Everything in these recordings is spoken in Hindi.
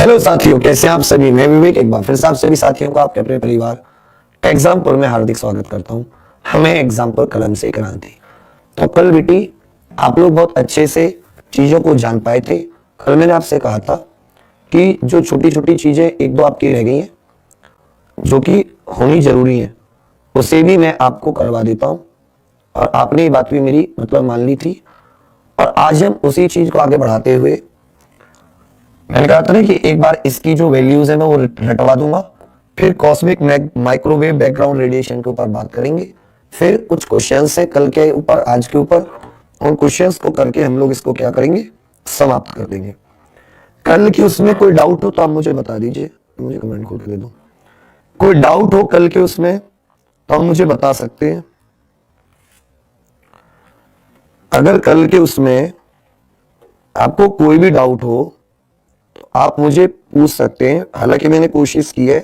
हेलो साथियों, कैसे हैं आप सभी। मैं विवेक एक बार फिर से आप सभी साथियों को आपके अपने परिवार एग्जाम्पल में हार्दिक स्वागत करता हूं। हमें एग्जाम्पल कलम से क्रांति। तो कल बेटी आप लोग बहुत अच्छे से चीजों को जान पाए थे। कल मैंने आपसे कहा था कि जो छोटी छोटी चीजें एक दो आपकी रह गई हैं जो कि होनी जरूरी है, उसे भी मैं आपको करवा देता हूं। और आपने ये बात भी मेरी मान ली थी। और आज हम उसी चीज को आगे बढ़ाते हुए, मैंने कहा था ना कि एक बार इसकी जो वैल्यूज है मैं वो रटवा दूंगा, फिर कॉस्मिक माइक्रोवेव बैकग्राउंड रेडिएशन के ऊपर बात करेंगे, फिर कुछ क्वेश्चंस है कल के ऊपर आज के ऊपर, उन क्वेश्चंस को करके हम लोग इसको क्या करेंगे, समाप्त कर देंगे। कल की उसमें कोई डाउट हो तो आप मुझे बता दीजिए, मुझे कमेंट खोल के दे दो। कोई डाउट हो कल के उसमें तो आप मुझे बता सकते हैं। अगर कल के उसमें आपको कोई भी डाउट हो आप मुझे पूछ सकते हैं। हालांकि मैंने कोशिश की है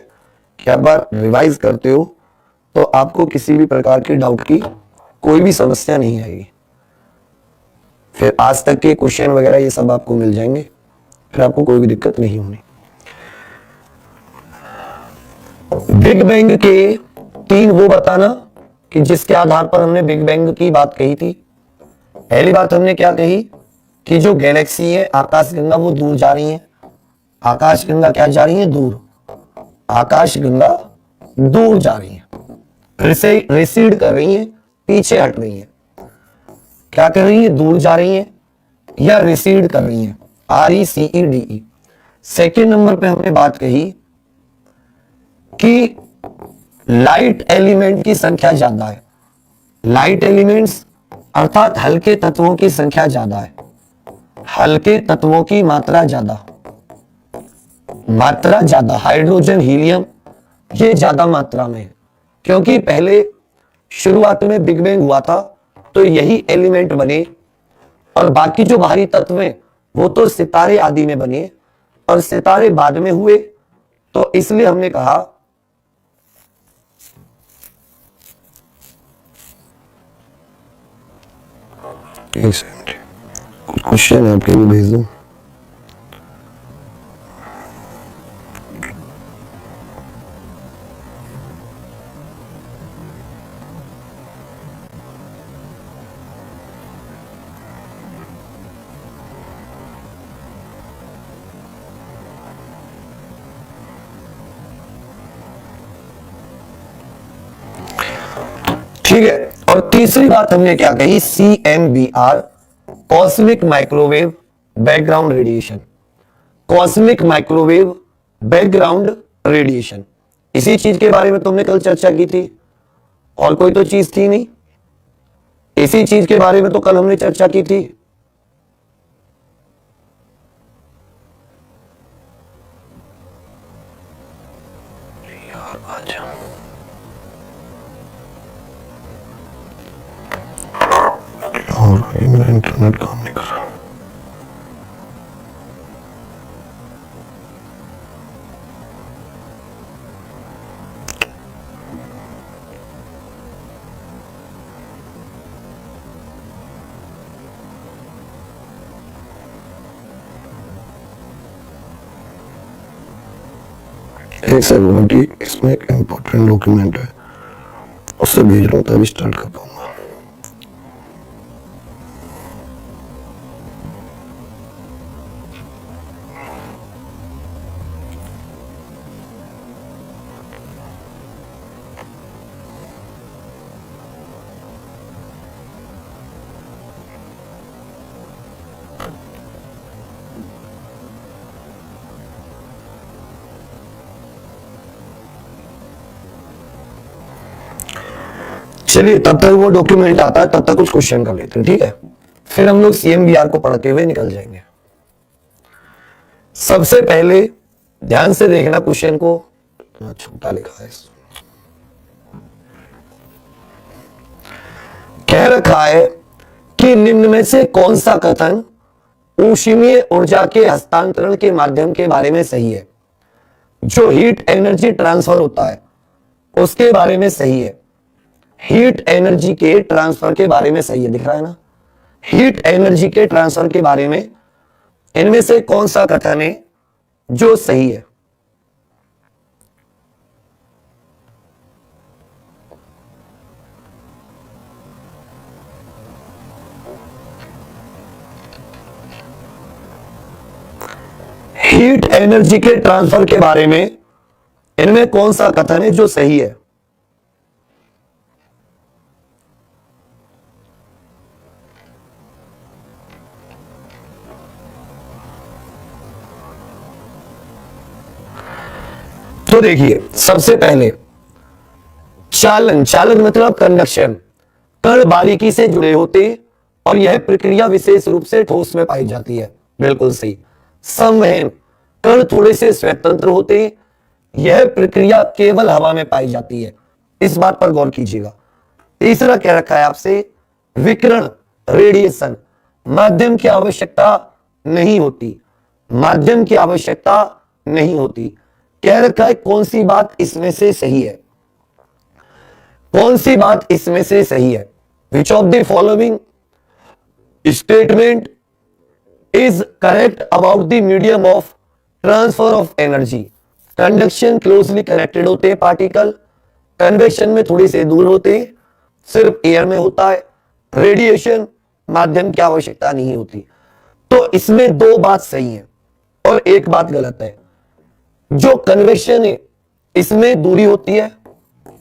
कि आप बार रिवाइज करते हो तो आपको किसी भी प्रकार के डाउट की कोई भी समस्या नहीं आएगी। फिर आज तक के क्वेश्चन वगैरह ये सब आपको मिल जाएंगे, फिर आपको कोई भी दिक्कत नहीं होनी। बिग बैंग के 3 वो बताना कि जिसके आधार पर हमने बिग बैंग की बात कही थी। पहली बात हमने क्या कही कि जो गैलेक्सी है आकाशगंगा वो दूर जा रही है। आकाशगंगा क्या जा रही है, दूर। आकाशगंगा दूर जा रही है, रिसीड कर रही है, पीछे हट रही है। क्या कर रही है, दूर जा रही है या रिसीड कर रही है, RECEDE। सेकेंड नंबर पे हमने बात कही कि लाइट एलिमेंट की संख्या ज्यादा है। लाइट एलिमेंट्स अर्थात हल्के तत्वों की संख्या ज्यादा है। हल्के तत्वों की मात्रा ज्यादा, हाइड्रोजन हीलियम ये ज्यादा मात्रा में है। क्योंकि पहले शुरुआत में बिग बैंग हुआ था तो यही एलिमेंट बने, और बाकी जो भारी तत्व हैं वो तो सितारे आदि में बने और सितारे बाद में हुए। तो इसलिए हमने कहा कुछ क्वेश्चन आपके लिए भेज दूं। ठीक है। और तीसरी बात हमने क्या कही, CMBR, cosmic microwave background radiation. Cosmic microwave background radiation, इसी चीज के बारे में तुमने कल चर्चा की थी। और कोई तो चीज थी नहीं, इसी चीज के बारे में तो कल हमने चर्चा की थी। और मेरा इंटरनेट काम नहीं कर रहा। एक सेकंड, इसमें एक इम्पोर्टेंट डॉक्यूमेंट है, उससे भेज रहा हूँ तभी स्टार्ट कर पाऊंगा। चलिए तब तक वो डॉक्यूमेंट आता है, तब तक कुछ क्वेश्चन कर लेते हैं, ठीक है। फिर हम लोग CMBR को पढ़ते हुए निकल जाएंगे। सबसे पहले ध्यान से देखना क्वेश्चन को, छोटा लिखा है, कह रखा है कि निम्न में से कौन सा कथन ऊष्मीय ऊर्जा के हस्तांतरण के माध्यम के बारे में सही है। जो हीट एनर्जी ट्रांसफर होता है उसके बारे में सही है। हीट एनर्जी के ट्रांसफर के बारे में सही है, दिख रहा है ना। हीट एनर्जी के ट्रांसफर के बारे में इनमें से कौन सा कथन है जो सही है। हीट एनर्जी के ट्रांसफर के बारे में इनमें कौन सा कथन है जो सही है? तो देखिए, सबसे पहले चालन, चालन मतलब कंडक्शन, कण बारीकी से जुड़े होते और यह प्रक्रिया विशेष रूप से ठोस में पाई जाती है। बिल्कुल सही। संवहन, कण थोड़े से स्वतंत्र होते, यह प्रक्रिया केवल हवा में पाई जाती है। इस बात पर गौर कीजिएगा। तीसरा क्या रखा है आपसे? विकिरण, रेडिएशन, माध्यम की आवश्यकता नहीं होती, माध्यम की आवश्यकता नहीं होती। कह रखा है कौन सी बात इसमें से सही है? कौन सी बात इसमें से सही है? विच of the following statement is correct about the medium of transfer of energy? Conduction closely connected होते हैं पार्टिकल, कन्वेक्शन में थोड़ी से दूर होते हैं, सिर्फ एयर में होता है, रेडिएशन, माध्यम की आवश्यकता नहीं होती। तो इसमें दो बात सही है और एक बात गलत है। जो कन्वेक्शन है इसमें दूरी होती है,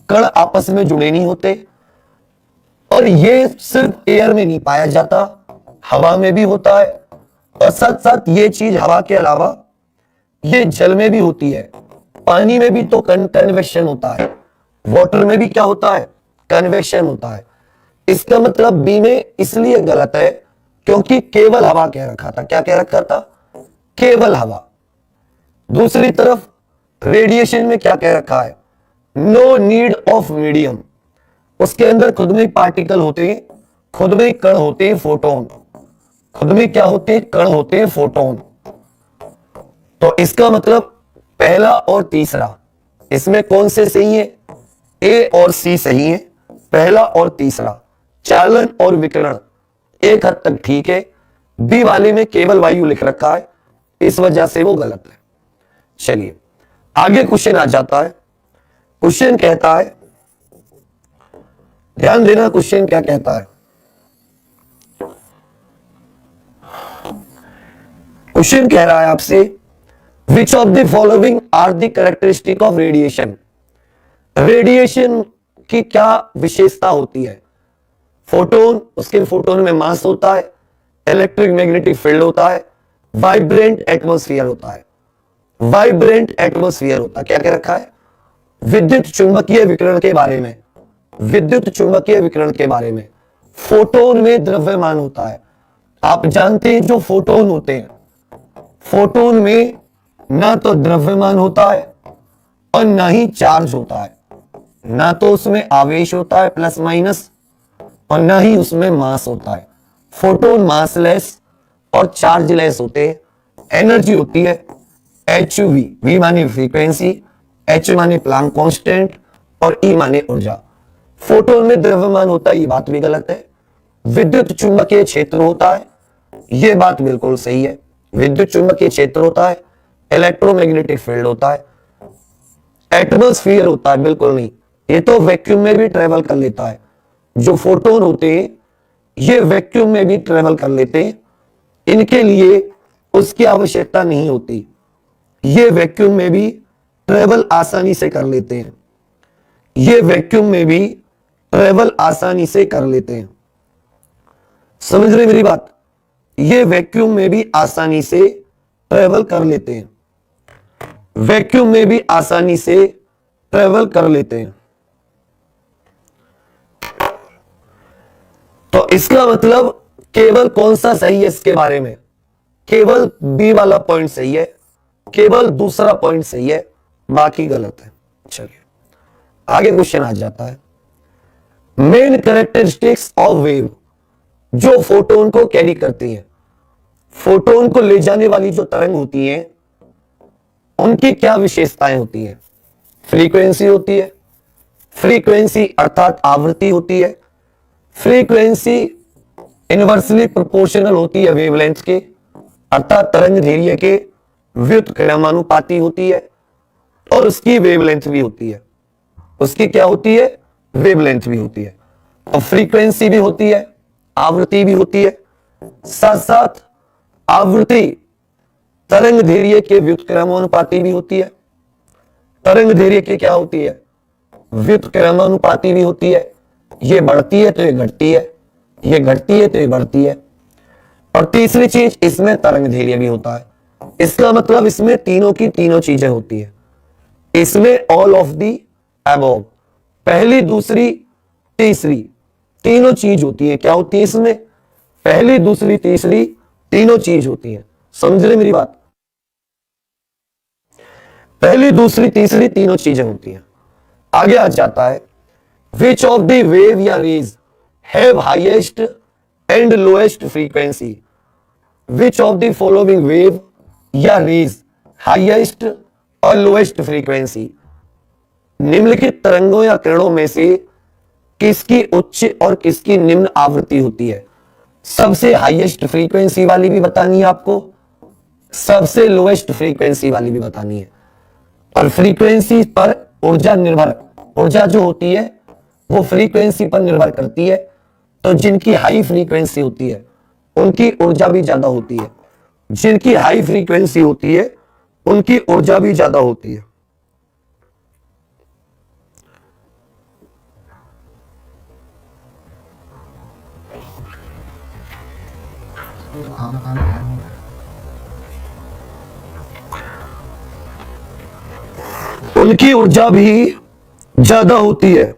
कण आपस में जुड़े नहीं होते, और ये सिर्फ एयर में नहीं पाया जाता, हवा में भी होता है, और साथ साथ ये चीज हवा के अलावा ये जल में भी होती है, पानी में भी तो कन्वेक्शन होता है, वाटर में भी क्या होता है? कन्वेक्शन होता है। इसका मतलब बी में इसलिए गलत है क्योंकि केवल हवा कह रखा था। क्या कह रखा था? केवल हवा। दूसरी तरफ रेडिएशन में क्या कह रखा है? No need of medium. उसके अंदर खुद में पार्टिकल होते हैं, खुद में कण होते हैं, फोटोन, खुद में क्या होते हैं? कण होते हैं, फोटोन। तो इसका मतलब पहला और तीसरा, इसमें कौन से सही है? ए और सी सही है, पहला और तीसरा। चालन और विकिरण एक हद तक ठीक है, बी वाले में केवल वायु लिख रखा है, इस वजह से वो गलत है। चलिए आगे क्वेश्चन आ जाता है। क्वेश्चन कहता है, ध्यान देना क्वेश्चन क्या कहता है। क्वेश्चन कह रहा है आपसे, which of the following are the characteristic of radiation? Radiation की क्या विशेषता होती है? फोटोन, उसके फोटोन में मास होता है, इलेक्ट्रिक मैग्नेटिक फील्ड होता है, वाइब्रेंट एटमॉस्फेयर होता है, वाइब्रेंट एटमॉस्फेयर होता है। क्या कह रखा है? विद्युत चुंबकीय विकिरण के बारे में, विद्युत चुंबकीय विकिरण के बारे में। फोटोन में द्रव्यमान होता है। आप जानते हैं जो फोटोन होते हैं, फोटोन में ना तो द्रव्यमान होता है और ना ही चार्ज होता है, ना तो उसमें आवेश होता है प्लस माइनस, और ना ही उसमें मास होता है। फोटोन मासलेस और चार्जलेस होते हैं। एनर्जी होती है एच वी, वी माने फ्रीक्वेंसी, एच माने प्लांक कांस्टेंट, और ई माने ऊर्जा। फोटोन में द्रव्यमान होता है, ये बात भी गलत है। विद्युत चुंबकीय क्षेत्र होता है, ये बात बिल्कुल सही है। विद्युत चुंबकीय क्षेत्र होता है, इलेक्ट्रोमैग्नेटिक फील्ड होता है, एटमॉस्फेयर होता है, बिल्कुल नहीं। ये तो वैक्यूम में भी ट्रेवल कर लेता है। जो फोटोन होते हैं ये वैक्यूम में भी ट्रेवल कर लेते हैं, इनके लिए उसकी आवश्यकता नहीं होती, ये वैक्यूम में भी ट्रेवल आसानी से कर लेते हैं, ये वैक्यूम में भी ट्रेवल आसानी से कर लेते हैं। समझ रहे मेरी बात? ये वैक्यूम में भी आसानी से ट्रेवल कर लेते हैं, वैक्यूम में भी आसानी से ट्रेवल कर लेते हैं। तो इसका मतलब केवल कौन सा सही है इसके बारे में? केवल बी वाला पॉइंट सही है, केवल दूसरा पॉइंट सही है, बाकी गलत है। चलिए आगे क्वेश्चन आ जाता है। मेन कैरेक्टरिस्टिक्स ऑफ वेव, जो फोटोन को कैरी करती है, फोटोन को ले जाने वाली जो तरंग होती है उनकी क्या विशेषताएं होती है? फ्रीक्वेंसी होती है, फ्रीक्वेंसी अर्थात आवृत्ति होती है, फ्रीक्वेंसी इनवर्सली प्रोपोर्शनल होती है वेवलेंथ के अर्थात तरंग दैर्घ्य के, व्युत्क्रमानुपाती होती है और उसकी वेवलेंथ भी होती है। उसकी क्या होती है? वेवलेंथ भी होती है। और फ्रीक्वेंसी भी होती है, आवृत्ति भी होती है। साथ साथ आवृत्ति तरंग दैर्घ्य के व्युत्क्रमानुपाती भी होती है। तरंग दैर्घ्य की क्या होती है? व्युत्क्रमानुपाती भी होती है। ये बढ़ती है तो ये घटती है, ये घटती है तो ये बढ़ती है। और तीसरी चीज, इसमें तरंग दैर्घ्य भी होता है। इसका मतलब इसमें तीनों की तीनों चीजें होती है। इसमें ऑल ऑफ दी अबव, पहली दूसरी तीसरी तीनों चीज होती है। क्या होती है इसमें? पहली दूसरी तीसरी तीनों चीज होती है। समझ रहे मेरी बात? पहली दूसरी तीसरी तीनों चीजें होती हैं। आगे आ जाता है, विच ऑफ द वेव या raise have highest and lowest frequency. Which of the following wave या रेज हाईएस्ट और लोएस्ट फ्रीक्वेंसी। निम्नलिखित तरंगों या किरणों में से किसकी उच्च और किसकी निम्न आवृत्ति होती है? सबसे हाईएस्ट फ्रीक्वेंसी वाली भी बतानी है आपको, सबसे लोएस्ट फ्रीक्वेंसी वाली भी बतानी है। और फ्रीक्वेंसी पर ऊर्जा निर्भर, ऊर्जा जो होती है वो फ्रीक्वेंसी पर निर्भर करती है। तो जिनकी हाई फ्रीक्वेंसी होती है उनकी ऊर्जा भी ज्यादा होती है, जिनकी हाई फ्रीक्वेंसी होती है उनकी ऊर्जा भी ज्यादा होती है। उनकी ऊर्जा भी ज्यादा होती है।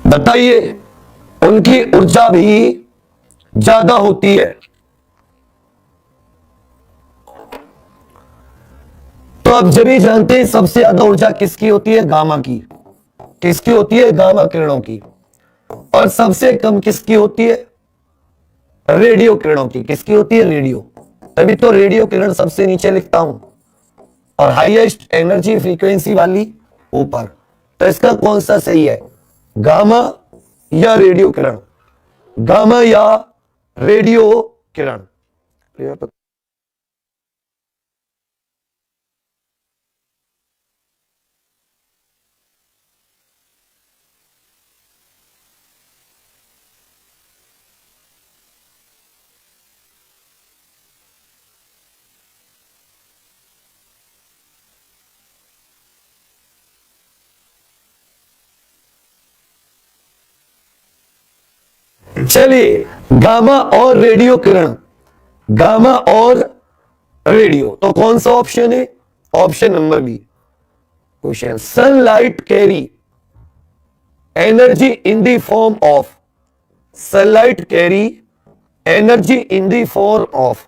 बताइए, उनकी ऊर्जा भी ज्यादा होती है। तो आप जब भी जानते हैं सबसे ज्यादा ऊर्जा किसकी होती है? गामा की। किसकी होती है? गामा किरणों की। और सबसे कम किसकी होती है? रेडियो किरणों की। किसकी होती है? रेडियो। तभी तो रेडियो किरण सबसे नीचे लिखता हूं और हाईएस्ट एनर्जी फ्रीक्वेंसी वाली ऊपर। तो इसका कौन सा सही है? गामा या रेडियो किरण? गामा या रेडियो किरण? चलिए, गामा और रेडियो किरण, गामा और रेडियो, तो कौन सा ऑप्शन है? Option number B. Question, sunlight carry energy in the form of, sunlight carry energy in the form of,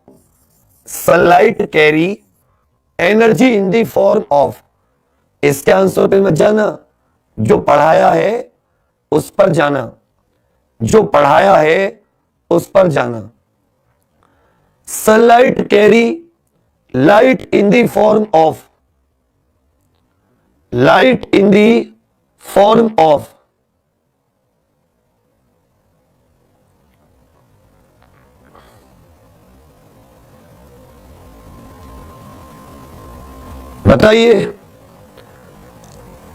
sunlight carry energy in the form of. इसके आंसर पे मत जाना, जो पढ़ाया है उस पर जाना, जो पढ़ाया है उस पर जाना। Sunlight carry light in the form of, light in the form of, बताइए।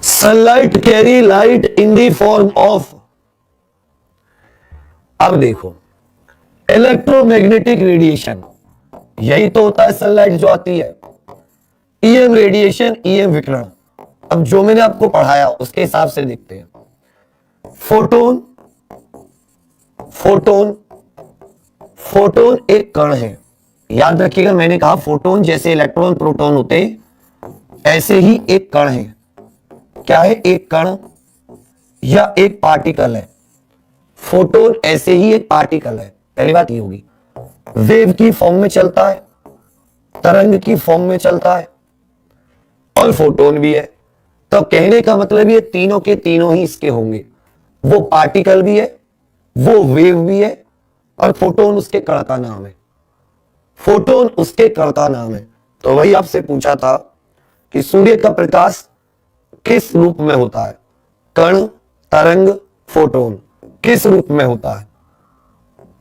Sunlight carry light in the form of. अब देखो, इलेक्ट्रोमैग्नेटिक रेडिएशन, यही तो होता है सनलाइट जो आती है। ईएम रेडिएशन, ईएम विकिरण। अब जो मैंने आपको पढ़ाया उसके हिसाब से देखते हैं। फोटोन, फोटोन, फोटोन एक कण है। याद रखिएगा, मैंने कहा फोटोन जैसे इलेक्ट्रॉन प्रोटॉन होते हैं ऐसे ही एक कण है। क्या है? एक कण या एक पार्टिकल है। फोटोन ऐसे ही एक पार्टिकल है। पहली बात ये होगी, वेव की फॉर्म में चलता है, तरंग की फॉर्म में चलता है और फोटोन भी है। तो कहने का मतलब ये तीनों के तीनों ही इसके होंगे। वो पार्टिकल भी है, वो वेव भी है और फोटोन उसके कण का नाम है। फोटोन उसके कण का नाम है। तो वही आपसे पूछा था कि सूर्य का प्रकाश किस रूप में होता है, कण, तरंग, फोटोन, किस रूप में होता है?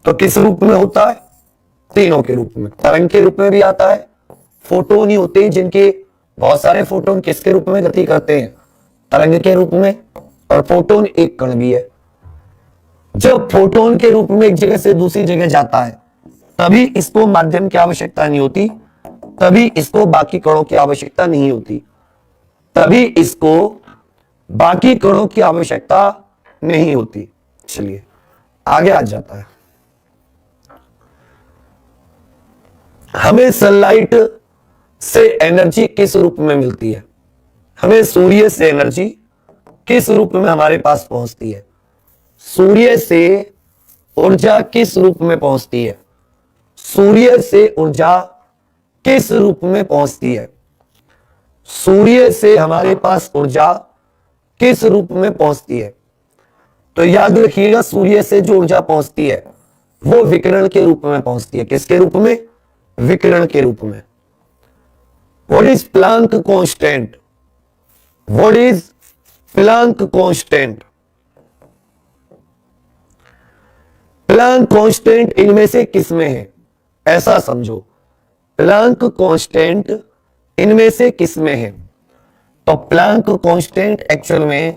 तो किस रूप में होता है? तीनों के रूप में। तरंग के रूप में भी आता है, फोटोन ही होते हैं जिनके बहुत सारे फोटोन किसके रूप में गति करते हैं, तरंग के रूप में, और फोटोन एक कण भी है। जब फोटोन के रूप में एक जगह से दूसरी जगह जाता है तभी इसको माध्यम की आवश्यकता नहीं होती, तभी इसको बाकी कणों की आवश्यकता नहीं होती, तभी इसको बाकी कणों की आवश्यकता नहीं होती। चलिए आगे आ जाता है। हमें सनलाइट से एनर्जी किस रूप में मिलती है? हमें सूर्य से एनर्जी किस रूप में हमारे पास पहुंचती है? सूर्य से ऊर्जा किस रूप में पहुंचती है? सूर्य से ऊर्जा किस रूप में पहुंचती है? सूर्य से हमारे पास ऊर्जा किस रूप में पहुंचती है? तो याद रखिएगा, सूर्य से जो ऊर्जा पहुंचती है वो विकिरण के रूप में पहुंचती है। किसके रूप में? विकिरण के रूप में। What is Planck constant? What is Planck constant? Planck constant इनमें से किसमें है? ऐसा समझो, प्लांक कांस्टेंट इनमें से किसमें है? तो प्लांक कांस्टेंट एक्चुअल में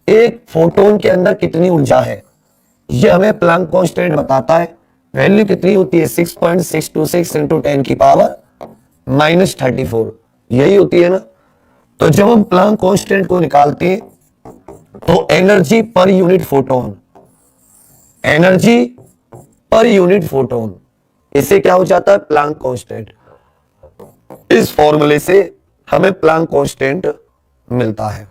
एक फोटोन के अंदर कितनी ऊर्जा है यह हमें प्लांक कांस्टेंट बताता है। वैल्यू कितनी होती है? 6.626 इंटू 10 की पावर -34, यही होती है ना। तो जब हम प्लांक कांस्टेंट को निकालते हैं तो energy per unit photon, energy per unit photon, इसे क्या हो जाता है? Planck constant. इस फॉर्मूले से हमें प्लांक कांस्टेंट मिलता है।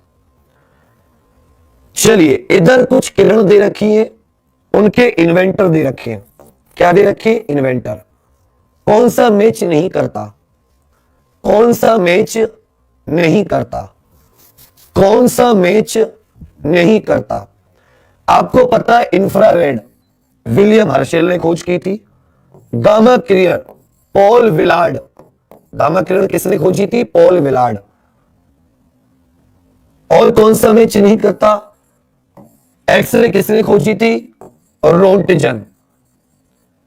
चलिए इधर कुछ किरण दे रखी है, उनके इन्वेंटर दे रखे हैं। क्या दे रखे? इन्वेंटर। कौन सा मैच नहीं करता? कौन सा मैच नहीं करता? कौन सा मैच नहीं करता? आपको पता है इंफ्रारेड विलियम हर्शेल ने खोज की थी। गामा किरण पॉल विलार्ड, गामा किरण किसने खोजी थी? Paul Willard. और कौन सा मैच नहीं करता? एक्सरे किसने खोजी थी? रोंटजन।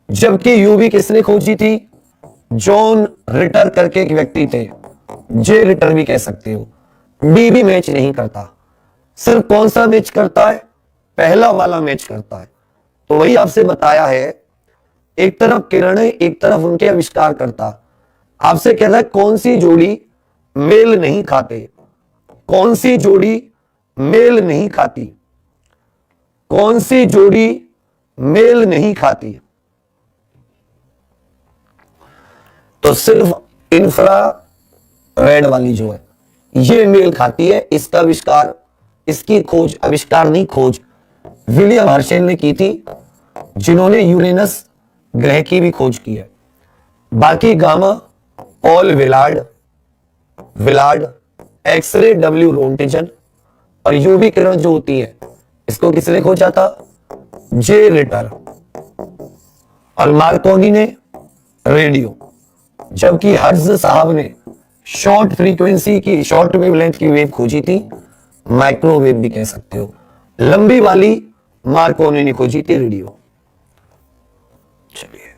जबकि यूवी किसने खोजी थी? जॉन रिटर करके एक व्यक्ति थे, जे रिटर भी कह सकते हो। डी भी मैच नहीं करता। सिर्फ कौन सा मैच करता है? पहला वाला मैच करता है। तो वही आपसे बताया है, एक तरफ किरणें एक तरफ उनके आविष्कार करता। आपसे कह रहा है कौन सी जोड़ी मेल नहीं खाते? कौन सी जोड़ी मेल नहीं खाती? कौन सी जोड़ी मेल नहीं खाती? तो सिर्फ इंफ्रा रेड वाली जो है ये मेल खाती है। इसका आविष्कार, इसकी खोज, आविष्कार नहीं खोज, विलियम हर्शेल ने की थी, जिन्होंने यूरेनस ग्रह की भी खोज की है। बाकी gamma Paul Villard, Villard, X ray W Roentgen, और यूवी किरण जो होती है इसको किसने खोजा था? जे रिटर। और मार्कोनी ने रेडियो, जबकि हर्ज साहब ने शॉर्ट फ्रीक्वेंसी की, शॉर्ट वेवलेंथ की वेव खोजी थी, माइक्रोवेव भी कह सकते हो। लंबी वाली मार्कोनी ने खोजी थी, रेडियो। चलिए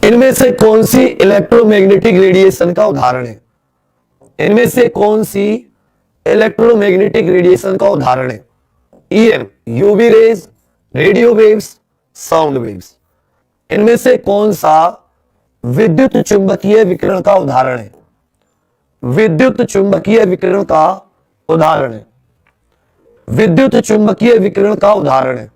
इनमें से कौन सी इलेक्ट्रोमैग्नेटिक रेडिएशन का उदाहरण है? इनमें से कौन सी इलेक्ट्रोमैग्नेटिक रेडिएशन का उदाहरण है? EM, UV rays, radio waves, sound waves. इनमें से कौन सा विद्युत चुंबकीय विकिरण का उदाहरण है? विद्युत चुंबकीय विकिरण का उदाहरण है। विद्युत चुंबकीय विकिरण का उदाहरण है।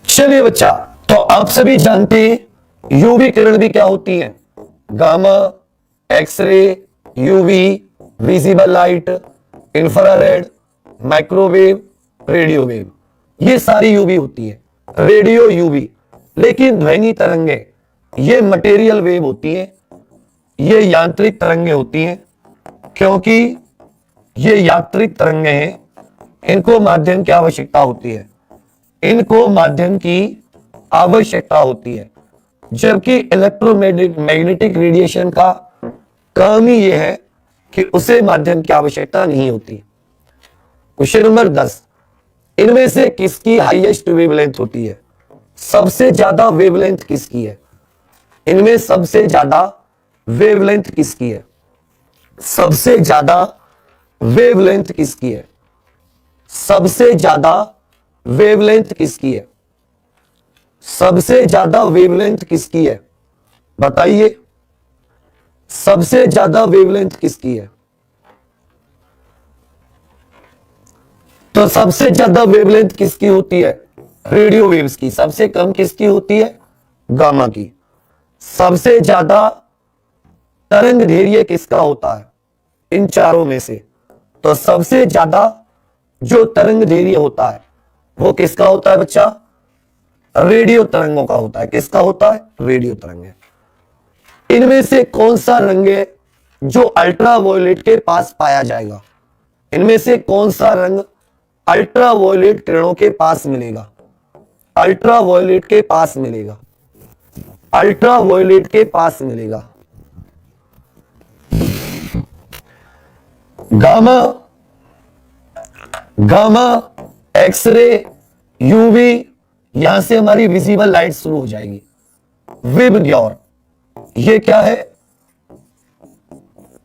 चलिए बच्चा, तो आप सभी जानते हैं यूवी किरण भी क्या होती है? Gamma, X-ray, UV, visible light, infrared, microwave, radio wave, ये सारी यूवी होती है। रेडियो यूवी, लेकिन ध्वनि तरंगे ये मटेरियल वेव होती है, ये यांत्रिक तरंगे होती हैं। क्योंकि ये यांत्रिक तरंगे हैं, इनको माध्यम की आवश्यकता होती है, इनको माध्यम की आवश्यकता होती है। जबकि इलेक्ट्रोमैग्नेटिक रेडिएशन का काम ही यह है कि उसे माध्यम की आवश्यकता नहीं होती। क्वेश्चन नंबर 10, इनमें से किसकी हाईएस्ट वेवलेंथ होती है? सबसे ज्यादा वेवलेंथ किसकी है? इनमें सबसे ज्यादा वेवलेंथ किसकी है? सबसे ज्यादा वेवलेंथ किसकी है? सबसे ज्यादा वेवलेंथ किसकी है? सबसे ज्यादा वेवलेंथ किसकी है? बताइए, सबसे ज्यादा वेवलेंथ किसकी है? तो सबसे ज्यादा वेवलेंथ किसकी होती है? रेडियो वेव्स की। सबसे कम किसकी होती है? गामा की। सबसे ज्यादा तरंग दैर्घ्य किसका होता है इन चारों में से? तो सबसे ज्यादा जो तरंग दैर्घ्य होता है वो किसका होता है बच्चा? रेडियो तरंगों का होता है। किसका होता है? रेडियो तरंग। इनमें से कौन सा रंग है जो अल्ट्रावायलेट के पास पाया जाएगा? इनमें से कौन सा रंग अल्ट्रावायलेट किरणों के पास मिलेगा? अल्ट्रावायलेट के पास मिलेगा, अल्ट्रावायलेट के पास मिलेगा। गामा, गामा, एक्सरे, यूवी, यहां से हमारी विजिबल लाइट शुरू हो जाएगी। विबग्योर, ये क्या है?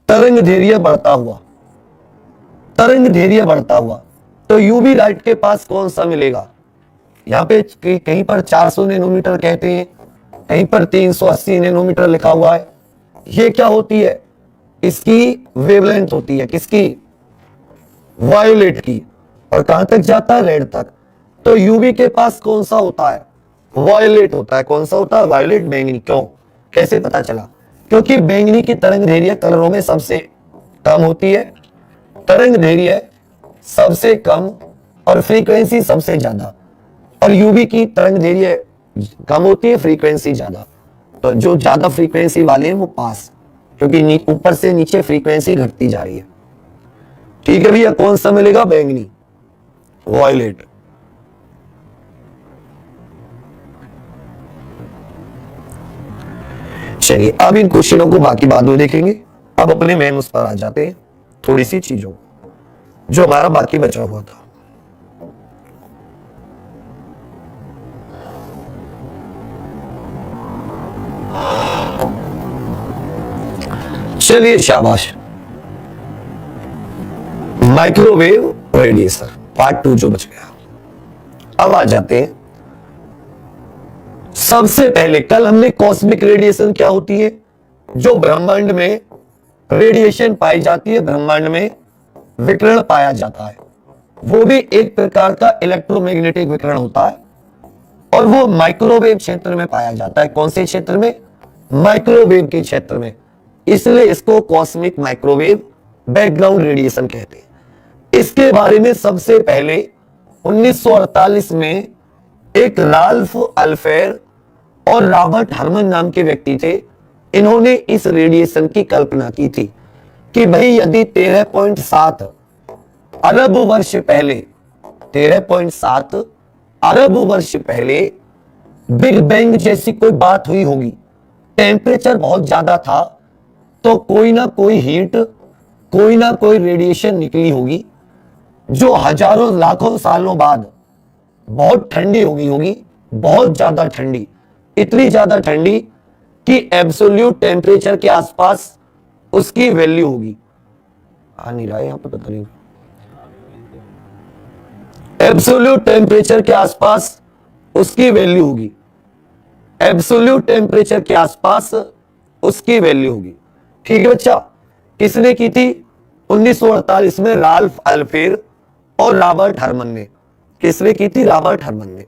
तरंग दैर्घ्य बढ़ता हुआ, तरंग दैर्घ्य बढ़ता हुआ। तो यूवी लाइट के पास कौन सा मिलेगा? यहां पे कहीं पर 400 नैनोमीटर कहते हैं, कहीं पर 380 नैनोमीटर लिखा हुआ है। ये क्या होती है? इसकी वेवलेंथ होती है। किसकी? वायोलेट की। और कहां तक जाता है? रेड तक। तो यूवी के पास कौन सा होता है? वायोलेट होता है। कौन सा होता है? वायोलेट, बैंगनी। क्यों? कैसे पता चला? क्योंकि बैंगनी की तरंग दैर्घ्य कलरों में सबसे कम होती है, तरंग दैर्घ्य सबसे कम और फ्रीक्वेंसी सबसे ज्यादा। और यूवी की तरंग दैर्घ्य कम होती है, फ्रीक्वेंसी ज्यादा। तो जो ज्यादा फ्रीक्वेंसी वाले हैं वो पास, क्योंकि ऊपर से नीचे फ्रीक्वेंसी घटती जा रही है। ठीक है भैया, कौन सा मिलेगा? बैंगनी, वायलेट। चलिए अब इन क्वेश्चनों को बाकी बाद में देखेंगे। अब अपने मेन उस पर आ जाते हैं, थोड़ी सी चीजों जो हमारा बाकी बचा हुआ था। चलिए शाबाश। माइक्रोवेव रेडिएशन पार्ट 2 जो बच गया। अब आ जाते हैं सबसे पहले, कल हमने कॉस्मिक रेडिएशन क्या होती है? जो ब्रह्मांड में रेडिएशन पाई जाती है, ब्रह्मांड में विकिरण पाया जाता है, वो भी एक प्रकार का इलेक्ट्रोमैग्नेटिक विकिरण होता है और वो माइक्रोवेव क्षेत्र में पाया जाता है। कौन से क्षेत्र में? माइक्रोवेव के क्षेत्र में। इसलिए इसको कॉस्मिक माइक्रोवेव बैकग्राउंड रेडिएशन कहते हैं। इसके बारे में सबसे पहले 1948 में एक राल्फ अल्फेर और रॉबर्ट हर्मन नाम के व्यक्ति थे। इन्होंने इस रेडिएशन की कल्पना की थी कि भाई यदि 13.7 अरब वर्ष पहले, 13.7 अरब वर्ष पहले बिग बैंग जैसी कोई बात हुई होगी, टेम्परेचर बहुत ज्यादा था, तो कोई ना कोई हीट, कोई ना कोई रेडिएशन निकली होगी जो हजारों लाखों सालों बाद बहुत ठंडी हो गई होगी, बहुत ज्यादा ठंडी, इतनी ज्यादा ठंडी कि एब्सोल्यूट टेम्परेचर के आसपास उसकी वैल्यू होगी। आ नहीं रहा है यहां पर, पता नहीं। एब्सोल्यूट टेम्परेचर के आसपास उसकी वैल्यू होगी, एब्सोल्यूट टेम्परेचर के आसपास उसकी वैल्यू होगी। ठीक है बच्चा, किसने की थी? 1948 में राल्फ अल्फेर और रॉबर्ट हर्मन ने। किसने की थी? रॉबर्ट हर्मन ने।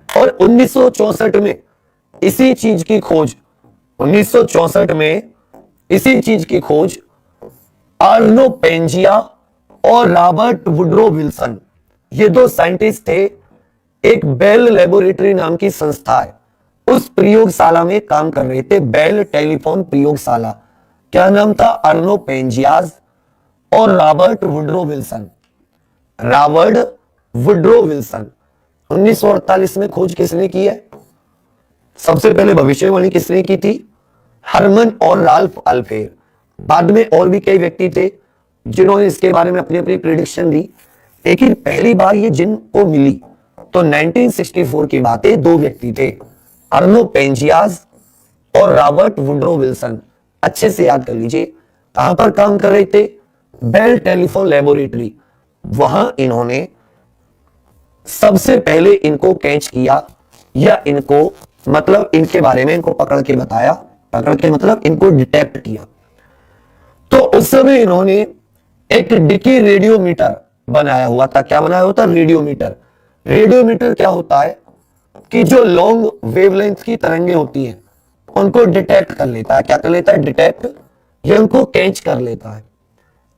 और 1964 में इसी चीज की खोज 1964 में, इसी चीज की खोज आर्नो पेंजिया और रॉबर्ट वुड्रो विल्सन, ये दो साइंटिस्ट थे, एक बेल लेबोरेटरी नाम की संस्था है, उस प्रयोगशाला में काम कर रहे थे। बेल टेलीफोन प्रयोगशाला। क्या नाम था? आर्नो पेंजियाज और Robert Woodrow Wilson. Robert Woodrow Wilson. 1948 में खोज किसने की है? सबसे पहले भविष्यवाणी किसने की थी? हरमन और राल्फ अल्फेर। बाद में और भी कई व्यक्ति थे जिन्होंने इसके बारे में अपनी अपनी प्रेडिक्शन दी, लेकिन पहली बार ये जिनको मिली तो 1964 की बात है। दो व्यक्ति थे, आर्नो पेंजियाज और रॉबर्ट वुड्रो विल्सन। अच्छे से याद कर लीजिए, कहां पर काम कर रहे थे? Bell Telephone laboratory. वहां इन्होंने सबसे पहले इनको कैच किया, या इनको मतलब इनके बारे में इनको पकड़ के बताया, पकड़ के मतलब इनको डिटेक्ट किया। तो उस समय इन्होंने एक डिकी रेडियोमीटर बनाया हुआ था। क्या बनाया होता? रेडियोमीटर। रेडियोमीटर क्या होता है कि जो लॉन्ग वेवलेंथ की तरंगें होती हैं उनको डिटेक्ट कर लेता है। क्या कर लेता है? डिटेक्ट, ये उनको कैच कर लेता है,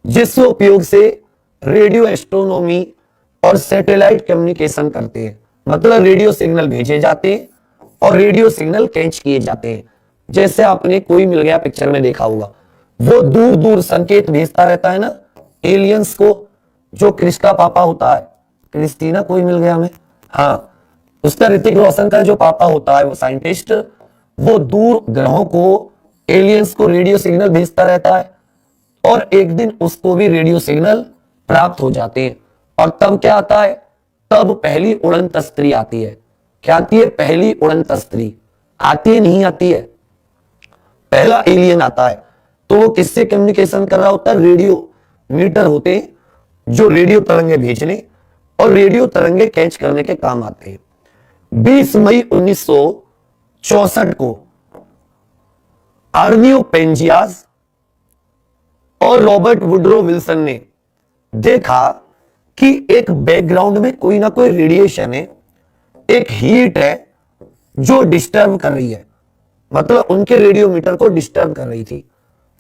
जिस उपयोग से रेडियो एस्ट्रोनॉमी और सैटेलाइट कम्युनिकेशन करते हैं। मतलब रेडियो सिग्नल भेजे जाते हैं और रेडियो सिग्नल कैच किए जाते हैं। जैसे आपने कोई मिल गया पिक्चर में देखा होगा, वो दूर दूर संकेत भेजता रहता है ना एलियंस को। जो क्रिस का पापा होता है, क्रिस्टीना कोई मिल गया हमें, हाँ, उसका ऋतिक रोशन का जो पापा होता है वो साइंटिस्ट, वो दूर ग्रहों को, एलियंस को रेडियो सिग्नल भेजता रहता है और एक दिन उसको भी रेडियो सिग्नल प्राप्त हो जाते हैं। और तब क्या आता है? तब पहली उड़न तस्तरी आती है। क्या आती है? पहली उड़न तस्तरी आती है, नहीं आती है? पहला एलियन आता है, तो वो किससे कम्युनिकेशन कर रहा होता है? रेडियो मीटर होते हैं जो रेडियो तरंगे भेजने और रेडियो तरंगे कैच करने के काम आते हैं। 20 मई 1964 को आर्नियो पेंजियाज और रॉबर्ट वुड्रो विल्सन ने देखा कि एक बैकग्राउंड में कोई ना कोई रेडिएशन है, एक हीट है जो डिस्टर्ब कर रही है, मतलब उनके रेडियोमीटर को डिस्टर्ब कर रही थी।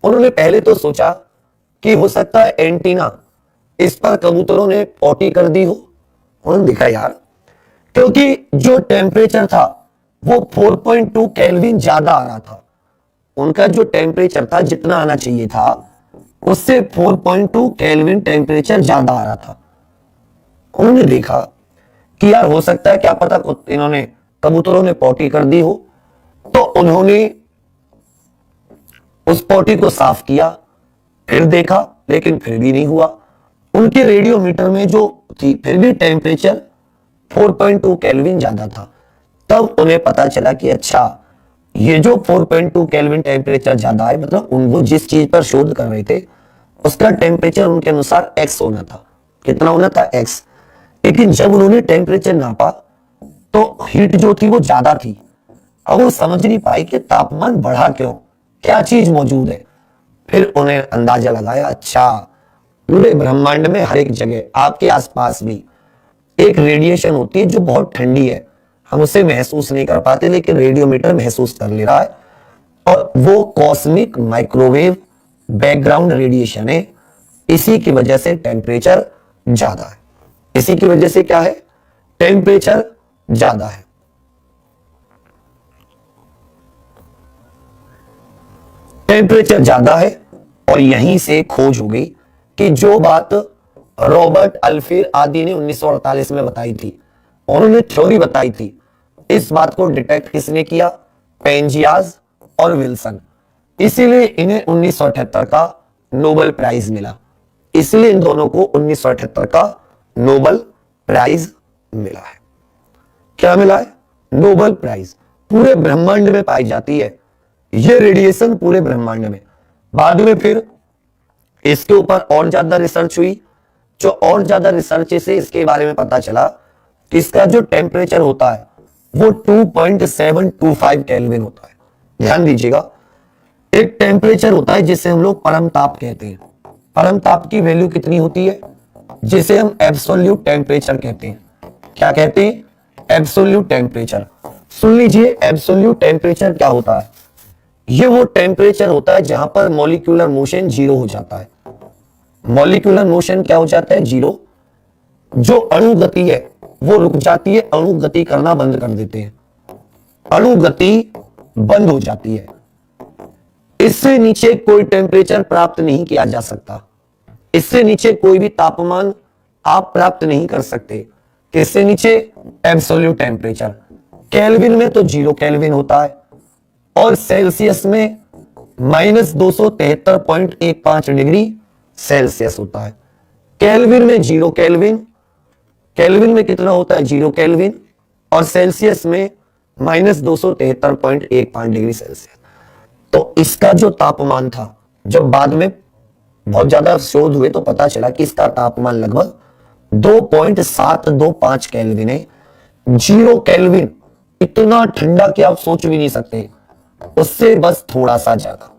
उन्होंने पहले तो सोचा कि हो सकता है एंटीना, इस पर कबूतरों ने पॉटी कर दी हो। उन्होंने देखा यार, क्योंकि जो टेम्परेचर था वो 4.2 केल्विन ज्यादा आ रहा था। उनका जो टेम्परेचर था, जितना आना चाहिए था, उससे 4.2 केल्विन टेम्परेचर ज्यादा आ रहा था। उन्होंने देखा कि यार हो सकता है, क्या पता इन्होंने कबूतरों ने पॉटी कर दी हो। तो उन्होंने उस पॉटी को साफ किया, फिर देखा, लेकिन फिर भी नहीं हुआ। उनके रेडियोमीटर में जो थी फिर भी टेम्परेचर 4.2 केल्विन ज्यादा था। तब उन्हें पता चला कि अच्छा, ये जो 4.2 केल्विन टेम्परेचर ज्यादा है, मतलब वो जिस चीज पर शोध कर रहे थे उसका टेम्परेचर उनके अनुसार एक्स होना था। कितना होना था? एक्स। लेकिन जब उन्होंने टेम्परेचर नापा तो हीट जो थी वो ज्यादा थी। अब वो समझ नहीं पाई कि तापमान बढ़ा क्यों, क्या चीज मौजूद है। फिर उन्हें अंदाजा लगाया, अच्छा, पूरे ब्रह्मांड में हर एक जगह आपके आसपास भी एक रेडिएशन होती है जो बहुत ठंडी है, हम उसे महसूस नहीं कर पाते, लेकिन रेडियोमीटर महसूस कर ले रहा है। और वो कॉस्मिक माइक्रोवेव बैकग्राउंड रेडिएशन है। इसी की वजह से टेम्परेचर ज्यादा है। इसी की वजह से क्या है? टेम्परेचर ज्यादा है। टेम्परेचर ज्यादा है और यहीं से खोज हो गई कि जो बात रॉबर्ट अल्फेर आदि ने 1948 में बताई थी, उन्होंने थ्योरी बताई थी, इस बात को डिटेक्ट किसने किया? पेंजियाज और विल्सन। इसीलिए इन्हें 1978 का नोबेल प्राइज मिला। इसलिए इन दोनों को 1978 का नोबेल प्राइज मिला है। क्या मिला है? Nobel prize. पूरे ब्रह्मांड में पाई जाती है ये रेडिएशन, पूरे ब्रह्मांड में। बाद में फिर इसके ऊपर और ज्यादा रिसर्च हुई, जो और ज्यादा रिसर्च से इसके बारे में पता चला कि इसका जो टेम्परेचर होता है वो 2.725 केल्विन होता है। ध्यान दीजिएगा, एक टेम्परेचर होता है जिसे हम लोग परम ताप कहते हैं। परम ताप की वैल्यू कितनी होती है? जिसे हम एब्सोल्यूट टेम्परेचर कहते हैं। क्या कहते हैं? Absolute temperature. सुन लीजिए, एब्सोल्यूट टेम्परेचर क्या होता है? ये वो टेम्परेचर होता है जहां पर मॉलिक्यूलर मोशन जीरो हो जाता है। मॉलिक्यूलर मोशन क्या हो जाता है? जीरो। जो अणु गति है वो रुक जाती है, अणु गति करना बंद कर देते हैं, अणु गति बंद हो जाती है। इससे नीचे कोई टेम्परेचर प्राप्त नहीं किया जा सकता, इससे नीचे कोई भी तापमान आप प्राप्त नहीं कर सकते। किससे नीचे? Absolute temperature. केल्विन में तो 0 केल्विन होता है और सेल्सियस में -273.15 डिग्री सेल्सियस होता है। केल्विन में 0 केल्विन, केल्विन में कितना होता है? 0 केल्विन, और सेल्सियस में -273.15 डिग्री सेल्सियस। तो इसका जो तापमान था, जब बाद में बहुत ज्यादा शोध हुए तो पता चला कि इसका तापमान लगभग 2.725 केल्विन है। 0 केल्विन इतना ठंडा कि आप सोच भी नहीं सकते, उससे बस थोड़ा सा ज्यादा।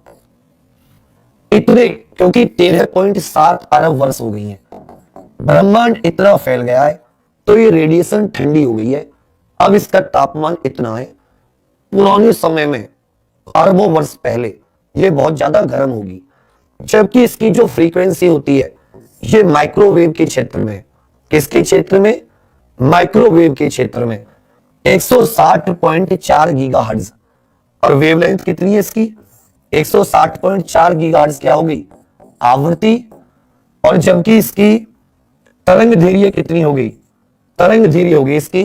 इतने, क्योंकि 13.7 अरब वर्ष हो गई हैं, ब्रह्मांड इतना फैल गया है तो ये रेडिएशन ठंडी हो गई है। अब इसका तापमान इतना है, पुराने समय में अरबों वर्ष पहले ये बहुत ज्यादा गर्म होगी, जबकि इसकी जो फ्रीक्वेंसी होती है ये माइक्रोवेव के क्षेत्र में, किसके क्षेत्र में? माइक्रोवेव के क्षेत्र में 160.4 गीगाहर्ट्ज। और वेवलेंथ कितनी है इसकी? 160.4 गीगाहर्ट्ज क्या होगी? आवृत्ति। और जबकि इसकी तरंग दैर्घ्य कितनी होगी? तरंग दैर्घ्य होगी इसकी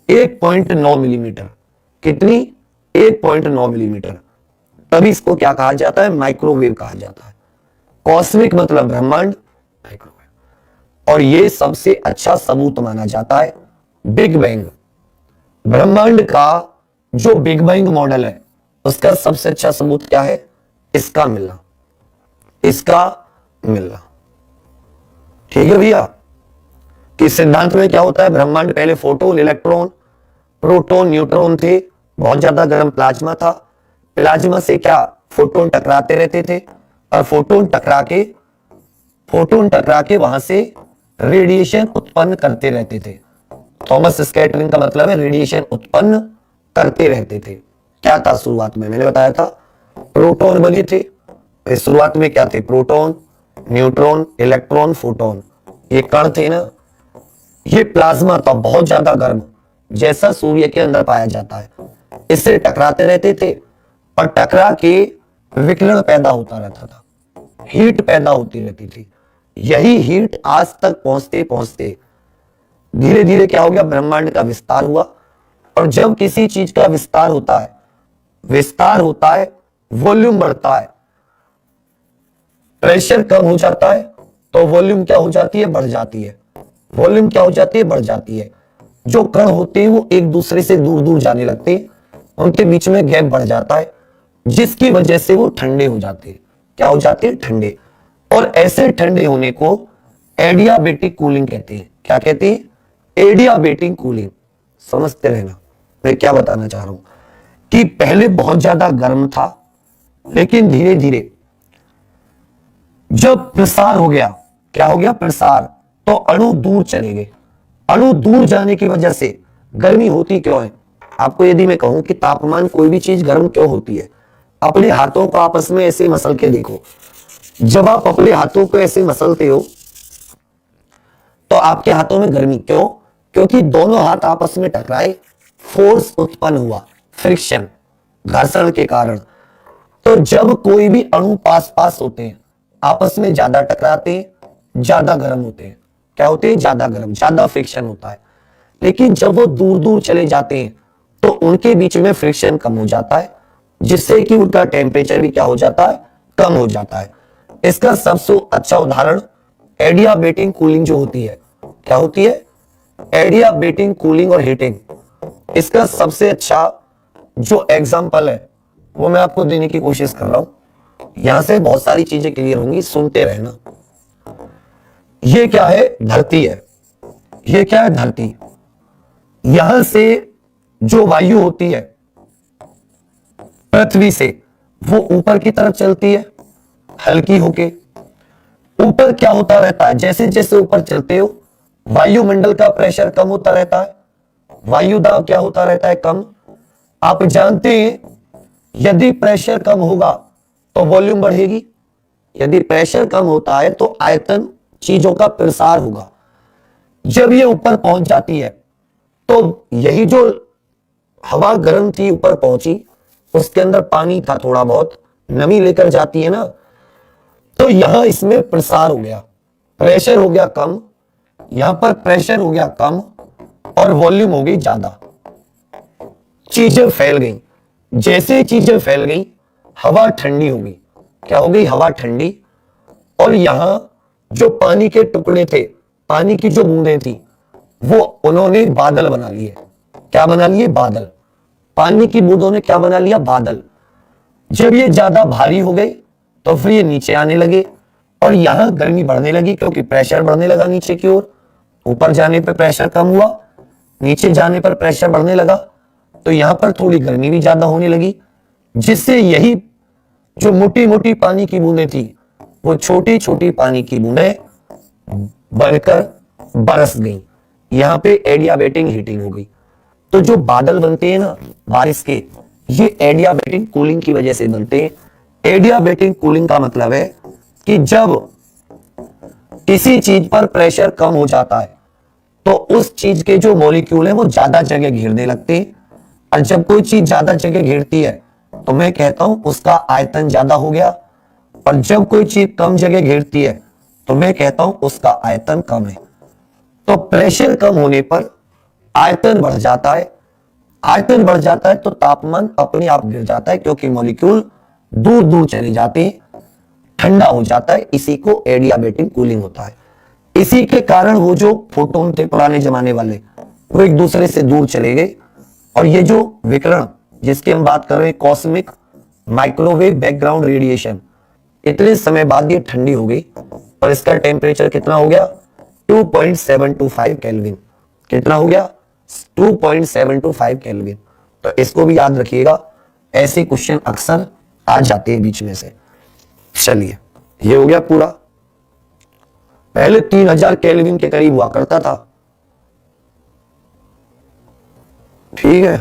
1.9 मिलीमीटर। कितनी? 1.9 मिलीमीटर। तभी इसको क्या कहा जाता है? माइक्रोवेव कहा जाता है। कॉस्मिक मतलब ब्रह्मांड, माइक्रोवेव। और ये सबसे अच्छा सबूत माना जाता है बिग बैंग। ब्रह्मांड का जो बिग बैंग मॉडल है उसका सबसे अच्छा सबूत क्या है? इसका मिलना, इसका मिलना। ठीक है भैया। कि सिद्धांत में क्या होता है? ब्रह्मांड पहले फोटोन, इलेक्ट्रॉन, प्रोटॉन, न्यूट्रॉन थे, बहुत ज्यादा गर्म प्लाज्मा था। प्लाज्मा से क्या? फोटोन टकराते रहते थे और फोटोन टकरा के वहां से रेडिएशन उत्पन्न करते रहते थे। थॉमस स्कैटरिंग का मतलब है रेडिएशन उत्पन्न करते रहते थे। क्या था शुरुआत में? मैंने बताया था प्रोटॉन बने थे। शुरुआत में क्या थे? प्रोटॉन, न्यूट्रॉन, इलेक्ट्रॉन, फोटोन, ये कण थे ना। ये प्लाज्मा था बहुत ज्यादा गर्म, जैसा सूर्य के अंदर पाया जाता है। इससे टकराते रहते थे और टकरा के विकिरण पैदा होता रहता था, हीट पैदा होती रहती थी। यही हीट आज तक पहुंचते पहुंचते धीरे धीरे क्या हो गया? ब्रह्मांड का विस्तार हुआ। और जब किसी चीज का विस्तार होता है, वॉल्यूम बढ़ता है, प्रेशर कम हो जाता है तो वॉल्यूम क्या हो जाती है? बढ़ जाती है। वॉल्यूम क्या हो जाती है? बढ़ जाती है। जो कण होते हैं वो एक दूसरे से दूर दूर जाने लगते हैं, उनके बीच में गैप बढ़ जाता है, जिसकी वजह से वो ठंडे हो जाते हैं। क्या हो जाते हैं? ठंडे। और ऐसे ठंडे होने को एडियाबेटिक कूलिंग कहते हैं। क्या कहते हैं? Adiabatic cooling. समझते रहना मैं क्या बताना चाह रहा हूं कि पहले बहुत ज्यादा गर्म था, लेकिन धीरे धीरे जब प्रसार हो गया, क्या हो गया? प्रसार, तो अणु दूर चले गए। अणु दूर जाने की वजह से गर्मी होती क्यों है? आपको यदि मैं कहूं कि तापमान कोई भी चीज गर्म क्यों होती है, अपने हाथों को आपस में ऐसे मसल के देखो। जब आप अपने हाथों को ऐसे मसलते हो तो आपके हाथों में गर्मी क्यों? क्योंकि दोनों हाथ आपस में टकराए, फोर्स उत्पन्न हुआ, फ्रिक्शन, घर्षण के कारण। तो जब कोई भी अणु पास पास होते हैं, आपस में ज्यादा टकराते हैं, ज्यादा गर्म होते हैं। क्या होते हैं? ज्यादा गर्म, ज्यादा फ्रिक्शन होता है। लेकिन जब वो दूर दूर चले जाते हैं तो उनके बीच में फ्रिक्शन कम हो जाता है, जिससे कि उनका टेम्परेचर भी क्या हो जाता है? कम हो जाता है। इसका सबसे अच्छा उदाहरण एडियाबेटिक कूलिंग जो होती है। क्या होती है? एडियाबेटिक कूलिंग और हीटिंग। इसका सबसे अच्छा जो एग्जांपल है वो मैं आपको देने की कोशिश कर रहा हूं। यहां से बहुत सारी चीजें क्लियर होंगी, सुनते रहना। ये क्या है? धरती है। ये क्या है? धरती। यहां से जो वायु होती है पृथ्वी से, वो ऊपर की तरफ चलती है हल्की होके। ऊपर क्या होता रहता है? जैसे जैसे ऊपर चलते हो वायुमंडल का प्रेशर कम होता रहता है, वायु दाब क्या होता रहता है? कम। आप जानते हैं यदि प्रेशर कम होगा तो वॉल्यूम बढ़ेगी, यदि प्रेशर कम होता है तो आयतन चीजों का प्रसार होगा। जब ये ऊपर पहुंच जाती है तो यही जो हवा गर्म थी ऊपर पहुंची, उसके अंदर पानी था, थोड़ा बहुत नमी लेकर जाती है ना, तो यहां इसमें प्रसार हो गया, प्रेशर हो गया कम, यहां पर प्रेशर हो गया कम और वॉल्यूम हो गई ज्यादा। चीजें फैल गई, जैसे चीजें फैल गई हवा ठंडी हो गई। क्या हो गई? हवा ठंडी। और यहां जो पानी के टुकड़े थे, पानी की जो बूंदें थी, वो उन्होंने बादल बना लिए। क्या बना लिए? बादल। पानी की बूंदों ने क्या बना लिया? बादल। जब ये ज्यादा भारी हो गए तो फिर ये नीचे आने लगे और यहां गर्मी बढ़ने लगी क्योंकि प्रेशर बढ़ने लगा नीचे की ओर। ऊपर जाने पर प्रेशर कम हुआ, नीचे जाने पर प्रेशर बढ़ने लगा, तो यहां पर थोड़ी गर्मी भी ज्यादा होने लगी, जिससे यही जो मोटी मोटी पानी की बूंदें थी वो छोटी छोटी पानी की बूंदें बनकर बरस गई। यहां पे एडियाबेटिक हीटिंग हो गई। तो जो बादल बनते हैं ना बारिश के, ये एडियाबेटिक कूलिंग की वजह से बनते हैं। एडियाबेटिक कूलिंग का मतलब है कि जब किसी चीज पर प्रेशर कम हो जाता है तो उस चीज के जो मॉलिक्यूल है वो ज्यादा जगह घेरने लगते हैं, और जब कोई चीज ज्यादा जगह घेरती है तो मैं कहता हूं उसका आयतन ज्यादा हो गया, और जब कोई चीज कम जगह घेरती है तो मैं कहता हूं उसका आयतन कम है। तो प्रेशर कम होने पर आयतन बढ़ जाता है, आयतन बढ़ जाता है तो तापमान अपने आप गिर जाता है क्योंकि मॉलिक्यूल दूर दूर चले जाते हैं, ठंडा हो जाता है। इसी को एडियाबेटिक कूलिंग होता है। इसी के कारण वो जो फोटोन थे पुराने जमाने वाले, वो एक दूसरे से दूर चले गए, और ये जो विकिरण जिसकी हम बात कर रहे हैं, कॉस्मिक माइक्रोवेव बैकग्राउंड रेडिएशन, इतने समय बाद ये ठंडी हो गई और इसका टेम्परेचर कितना हो गया? 2.725 केल्विन। कितना हो गया? 2.725 केल्विन। तो इसको भी याद रखिएगा, ऐसे क्वेश्चन अक्सर आ जाते हैं बीच में से। चलिए, ये हो गया पूरा। पहले 3000 केल्विन के करीब हुआ करता था, ठीक है।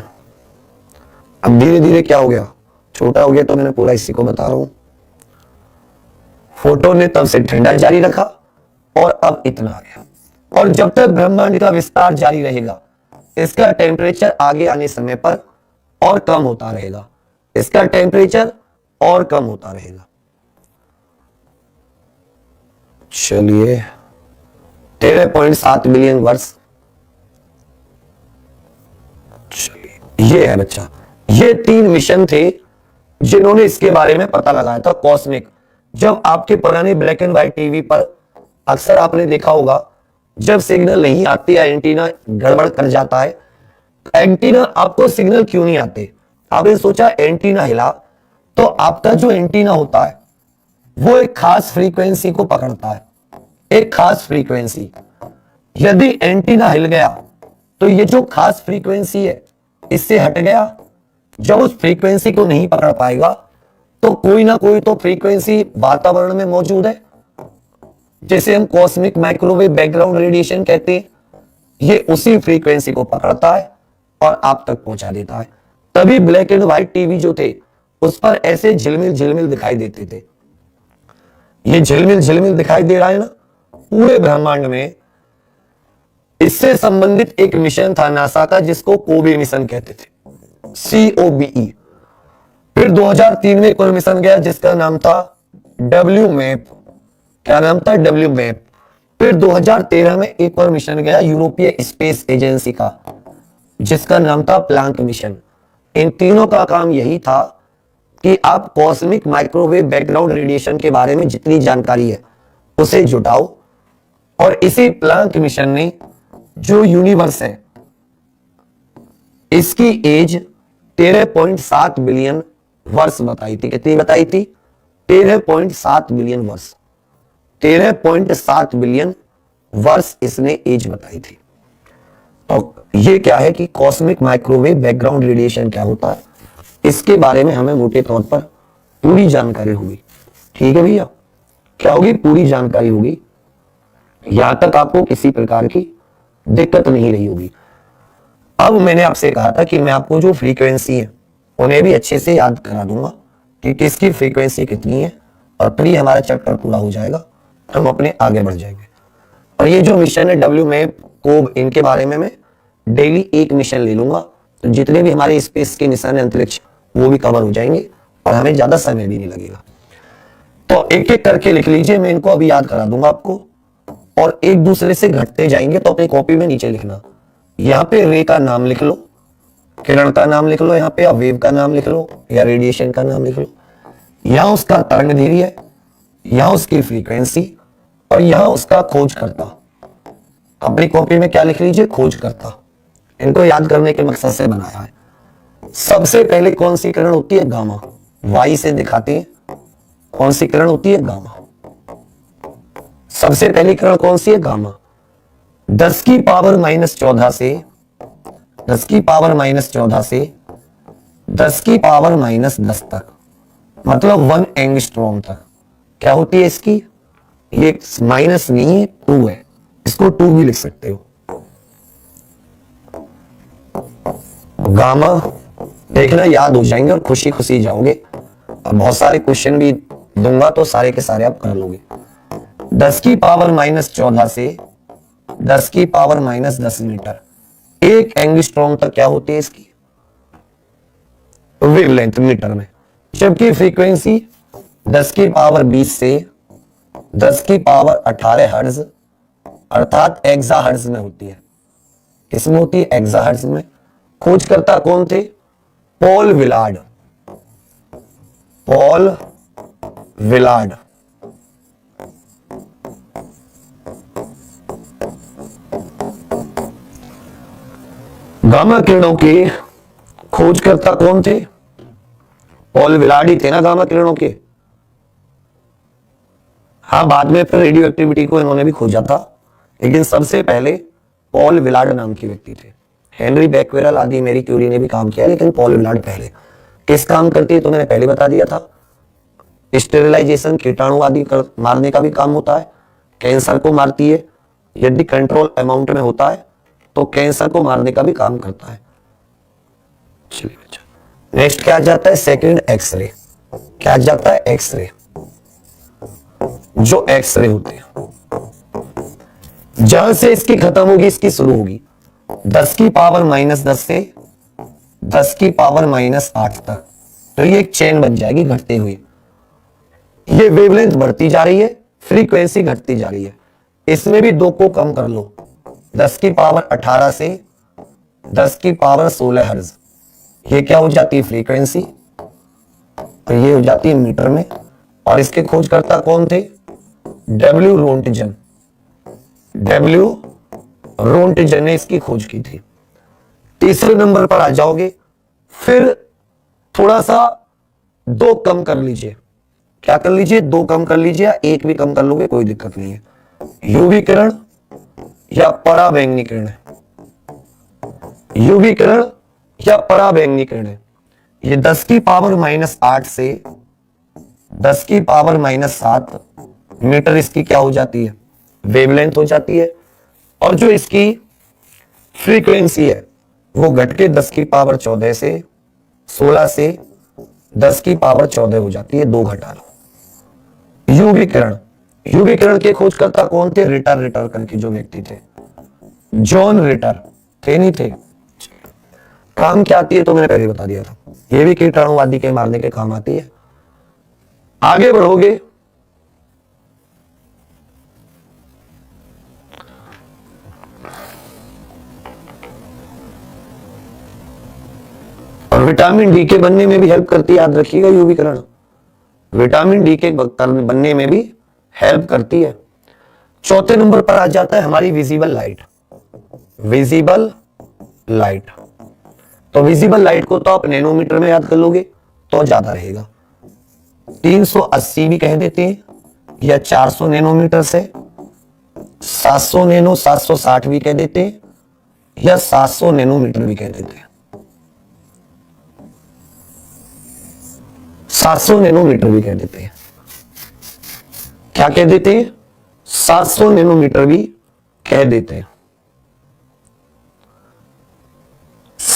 अब धीरे धीरे क्या हो गया? छोटा हो गया। तो मैंने पूरा इसी को बता रहा हूं। फोटो ने तब से ठंडा जारी रखा और अब इतना आ गया, और जब तक ब्रह्मांड का विस्तार जारी रहेगा इसका टेम्परेचर आगे आने समय पर और कम होता रहेगा, इसका टेम्परेचर और कम होता रहेगा। चलिए, 13.7 बिलियन वर्ष। ये है बच्चा, ये 3 मिशन थे जिन्होंने इसके बारे में पता लगाया था। कॉस्मिक, जब आपके पुराने ब्लैक एंड व्हाइट टीवी पर अक्सर आपने देखा होगा, जब सिग्नल नहीं आती है, एंटीना गड़बड़ कर जाता है। एंटीना आपको सिग्नल क्यों नहीं आते? आपने सोचा एंटीना हिला, तो आपका जो एंटीना होता है वो एक खास फ्रीक्वेंसी को पकड़ता है, एक खास फ्रीक्वेंसी। यदि एंटीना हिल गया तो ये जो खास फ्रीक्वेंसी है इससे हट गया, जब उस फ्रीक्वेंसी को नहीं पकड़ पाएगा तो कोई ना कोई तो फ्रीक्वेंसी वातावरण में मौजूद है, जिसे हम कॉस्मिक माइक्रोवेव बैकग्राउंड रेडिएशन कहते हैं। ये उसी फ्रीक्वेंसी को पकड़ता है और आप तक पहुंचा देता है। तभी ब्लैक एंड व्हाइट टीवी जो थे उस पर ऐसे झिलमिल झिलमिल दिखाई देते थे। ये झिलमिल झिलमिल दिखाई दे रहा है ना पूरे ब्रह्मांड में। इससे संबंधित एक मिशन था नासा का जिसको कोबे मिशन कहते थे, COBE। फिर 2003 में एक और मिशन गया जिसका नाम था WMAP। क्या नाम था? WMAP। फिर 2013 में एक और मिशन गया यूरोपीय स्पेस एजेंसी का, जिसका नाम था प्लांक मिशन। इन तीनों का काम यही था कि आप कॉस्मिक माइक्रोवेव बैकग्राउंड रेडिएशन के बारे में जितनी जानकारी है उसे जुटाओ, और इसी प्लांक मिशन ने जो यूनिवर्स है इसकी एज 13.7 बिलियन वर्ष बताई थी। कितनी बताई थी? 13.7 बिलियन वर्ष। 13.7 बिलियन वर्ष इसने एज बताई थी। और ये क्या है कि कॉस्मिक माइक्रोवेव बैकग्राउंड रेडिएशन क्या होता है, इसके बारे में हमें मोटे तौर पर पूरी जानकारी होगी। ठीक है भैया, क्या होगी? पूरी जानकारी होगी। यहां तक आपको किसी प्रकार की दिक्कत नहीं रही होगी। अब मैंने आपसे कहा था कि मैं आपको जो फ्रीक्वेंसी है उन्हें भी अच्छे से याद करा दूंगा कि किसकी फ्रीक्वेंसी कितनी है, और फिर ये हमारा चैप्टर पूरा हो जाएगा, हम अपने आगे बढ़ जाएंगे। और ये जो मिशन है डब्ल्यू मैप कोब, इनके बारे में मैं डेली एक मिशन ले लूंगा, तो जितने भी हमारे स्पेस के मिशन है अंतरिक्ष, वो भी कवर हो जाएंगे और हमें ज्यादा समय भी नहीं लगेगा। तो एक एक करके लिख लीजिए, मैं इनको अभी याद करा दूंगा आपको, और एक दूसरे से घटते जाएंगे। तो अपनी कॉपी में नीचे लिखना, यहाँ पे रे का नाम लिख लो, किरण का नाम लिख लो, यहाँ पे या वेव का नाम लिख लो, या रेडिएशन का नाम लिख लो। यहाँ उसका तरंगदैर्घ्य है, यहाँ उसकी फ्रीक्वेंसी, और यहाँ उसका खोजकर्ता। अपनी कॉपी में क्या लिख लीजिए, खोजकर्ता। इनको याद करने के मकसद से बनाया है। सबसे पहले कौन सी किरण होती है, गामा। वाई से दिखाते हैं कौन सी किरण होती है, गामा। सबसे पहली किरण कौन सी है, गामा। 10 की पावर -14 से 10 की पावर -14 से 10 की पावर -10 तक, मतलब 1 एंगस्ट्रॉम तक क्या होती है इसकी, ये माइनस नहीं है, 2 है, इसको 2 भी लिख सकते हो। गामा देखना, याद हो जाएंगे और खुशी खुशी जाओगे। अब बहुत सारे क्वेश्चन भी दूंगा तो सारे के सारे आप कर लोगे। 10 की पावर -14 से 10 की पावर -10 मीटर, 1 एंगस्ट्रॉम तक क्या होती है इसकी वेवलेंथ मीटर में। जबकि फ्रीक्वेंसी 10 की पावर 20 से 10 की पावर 18 हर्ट्ज, अर्थात एक्साहर्ट्ज में होती है। किसमें होती है, एक्साहर्ट्ज में। खोजकर्ता कौन थे, Paul Willard. Paul Willard. Gamma किरणों के खोजकर्ता कौन थे, पॉल विलार्ड ही थे ना गामा किरणों के। हाँ, बाद में फिर रेडियो एक्टिविटी को इन्होंने भी खोजा था, लेकिन सबसे पहले पॉल विलार्ड नाम के व्यक्ति थे। हेनरी बैक्वेरल आदि, मैरी क्यूरी ने भी काम किया, लेकिन पॉल विलार्ड पहले। किस काम करती है तो मैंने पहले बता दिया था, स्टेरिलाइजेशन, कीटाणु आदि मारने का भी काम होता है। कैंसर को मारती है, यदि कंट्रोल अमाउंट में होता है तो कैंसर को मारने का भी काम करता है। चलिए बच्चा, नेक्स्ट क्या जाता है, सेकंड एक्सरे। क्या जाता है, एक्सरे। जो एक्सरे होते हैं, जहां से इसकी खत्म होगी इसकी शुरू होगी। 10 की पावर -10 से 10 की पावर -8 तक, तो ये एक चेन बन जाएगी घटते हुए। ये वेवलेंथ बढ़ती जा रही है, फ्रीक्वेंसी घटती जा रही है। इसमें भी 2 को कम कर लो, 10 की पावर 18 से 10 की पावर 16 हर्ट्ज। ये क्या हो जाती है, फ्रीक्वेंसी, तो ये हो जाती है मीटर में। और इसके खोजकर्ता कौन थे, डब्ल्यू रोंटजन। डब्ल्यू रोंटजन ने इसकी खोज की थी। तीसरे नंबर पर आ जाओगे, फिर थोड़ा सा 2 कम कर लीजिए। क्या कर लीजिए, 2 कम कर लीजिए, या 1 भी कम कर लोगे कोई दिक्कत नहीं है। यूवी किरण या पराबैंगनी किरण है, यूवी किरण या पराबैंगनी किरण है। ये 10 की पावर -8 से 10 की पावर -7 मीटर इसकी क्या हो जाती है, वेवलेंथ हो जाती है। और जो इसकी फ्रीक्वेंसी है वो घट के 10 की पावर 14 से 16 से 10 की पावर 14 हो जाती है, 2 घटा लो। यूवी किरण, यूवी किरण के खोजकर्ता कौन थे, रिटर। रिटर करके जो व्यक्ति थे, जॉन रिटर थे, नहीं थे। काम क्या आती है तो मैंने पहले बता दिया था, ये भी कीटाणुवादी के मारने के काम आती है। आगे बढ़ोगे, और विटामिन डी के बनने में भी हेल्प करती है, याद रखिएगा यूवी किरण विटामिन डी के बनने में भी हेल्प करती है। चौथे नंबर पर आ जाता है हमारी विजिबल लाइट। विजिबल लाइट, तो विजिबल लाइट को तो आप नैनोमीटर में याद कर लोगे तो ज्यादा रहेगा। 380 भी कह देते हैं, या 400 नैनोमीटर से 700 नैनो, 760 भी कह देते हैं, या 700 नैनोमीटर भी कह देते हैं। 700 नैनोमीटर भी कह देते हैं। क्या कह देते हैं, 700 नैनोमीटर भी कह देते हैं।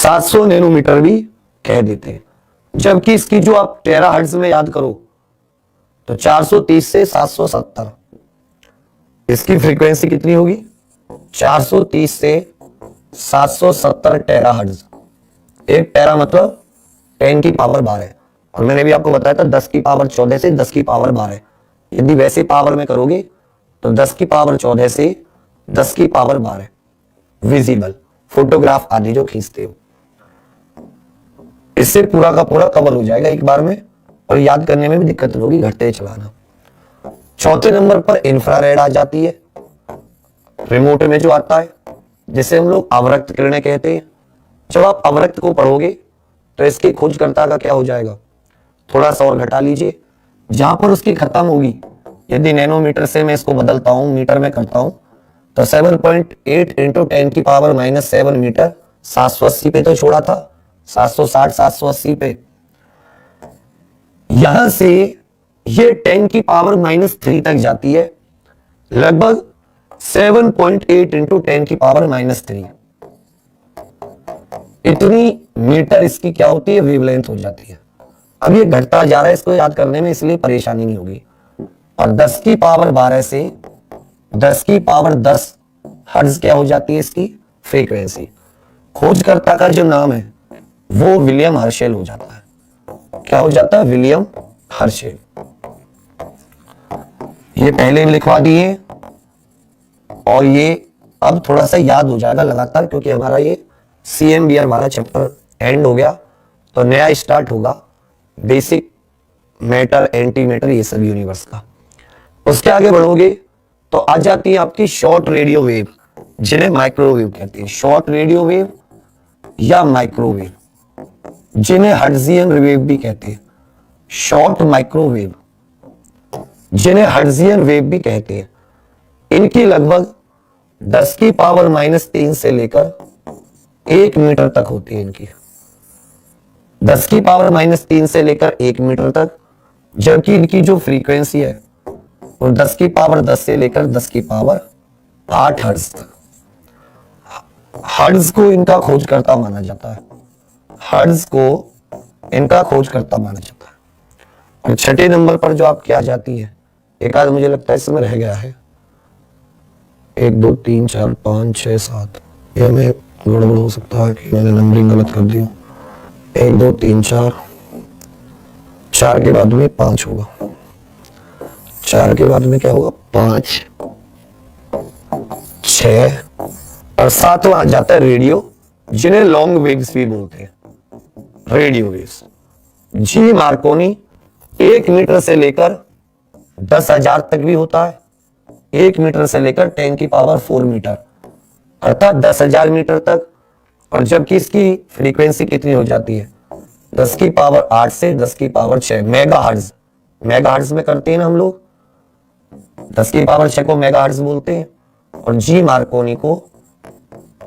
700 नैनोमीटर भी कह देते हैं। जबकि इसकी जो आप टेराहर्ट्ज में याद करो तो 430 से 770, इसकी फ्रीक्वेंसी कितनी होगी? 430 से 770 टेराहर्ट्ज। एक टेरा मतलब 10 की पावर 12, और मैंने भी आपको बताया था 10 की पावर 14 से 10 की पावर 12। यदि वैसे पावर में करोगे तो 10 की पावर 14 से 10 की पावर 12 विजिबल फोटोग्राफ आदि जो खींचते हो, इससे पूरा का पूरा कवर हो जाएगा एक बार में, और याद करने में भी दिक्कत होगी, घटते चलाना। चौथे नंबर पर इंफ्रारेड आ जाती है, रिमोट में जो आता है, जिसे हम लोग अवरक्त किरणें कहते हैं। जब आप अवरक्त को पढ़ोगे तो इसकी खोजकर्ता का क्या हो जाएगा, थोड़ा सा और घटा लीजिए, जहां पर उसकी खत्म होगी, यदि नैनोमीटर से मैं इसको बदलता हूं, मीटर में करता हूं, तो 7.8 इंटू 10 की पावर -7 मीटर 780 पे तो छोड़ा था, 760 780 पे। यहां से ये 10 की पावर -3 तक जाती है, लगभग 7.8 इंटू 10 की पावर -3। इतनी मीटर इसकी क्या होती है, वेवलेंथ हो जाती है। अब ये घटता जा रहा है, इसको याद करने में इसलिए परेशानी नहीं होगी। और 10 की पावर 12 से 10 की पावर 10 हर्ट्ज क्या हो जाती है इसकी फ्रीक्वेंसी। खोजकर्ता का जो नाम है वो विलियम हर्शेल हो जाता है। क्या हो जाता है? William Herschel. ये पहले लिखवा दिए, और ये अब थोड़ा सा याद हो जाएगा लगातार, क्योंकि हमारा ये CMBR वाला चैप्टर एंड हो गया, तो नया स्टार्ट होगा बेसिक मैटर, एंटी मैटर, ये सब यूनिवर्स का। उसके आगे बढ़ोगे तो आ जाती है आपकी शॉर्ट रेडियो वेव, जिन्हें माइक्रोवेव कहते हैं। शॉर्ट रेडियो वेव या माइक्रोवेव, जिन्हें हर्ट्जियन वेव भी कहते हैं। शॉर्ट माइक्रोवेव, जिन्हें हर्ट्जियन वेव भी कहते हैं। इनकी लगभग 10 की पावर -3 से लेकर 1 मीटर तक होती है इनकी। 10 की पावर -3 से लेकर 1 मीटर तक, जबकि इनकी जो फ्रीक्वेंसी है वो 10 की पावर 10 से लेकर 10 की पावर 8 हर्ट्ज तक। हर्ट्ज को इनका खोजकर्ता माना जाता है, हर्ट्ज को इनका खोजकर्ता माना जाता है। और छठे नंबर पर जो आपकी आ जाती है, एक आध मुझे लगता है इसमें रह गया है, 1 2 3 4 5 6 7, ये में गड़बड़ हो सकता है कि मैंने नंबरिंग गलत कर दी। 1 2 3 4, 4 के बाद में 5 होगा, 4 के बाद में क्या होगा, 5 6, और 7वां आ जाता है रेडियो, जिन्हें लॉन्ग वेव्स भी बोलते हैं, radio waves. G Marconi 1 metre से लेकर 10,000 तक भी होता है, 1 मीटर से लेकर 10 की पावर 4 मीटर, अर्थात 10,000 मीटर तक। और जबकि इसकी फ्रीक्वेंसी कितनी हो जाती है, 10 की पावर 8 से 10 की पावर 6 मेगाहर्ट्ज। मेगाहर्ट्ज में करते हैं ना हम लोग, 10 की पावर 6 को मेगाहर्ट्ज बोलते हैं, और जी मार्कोनी को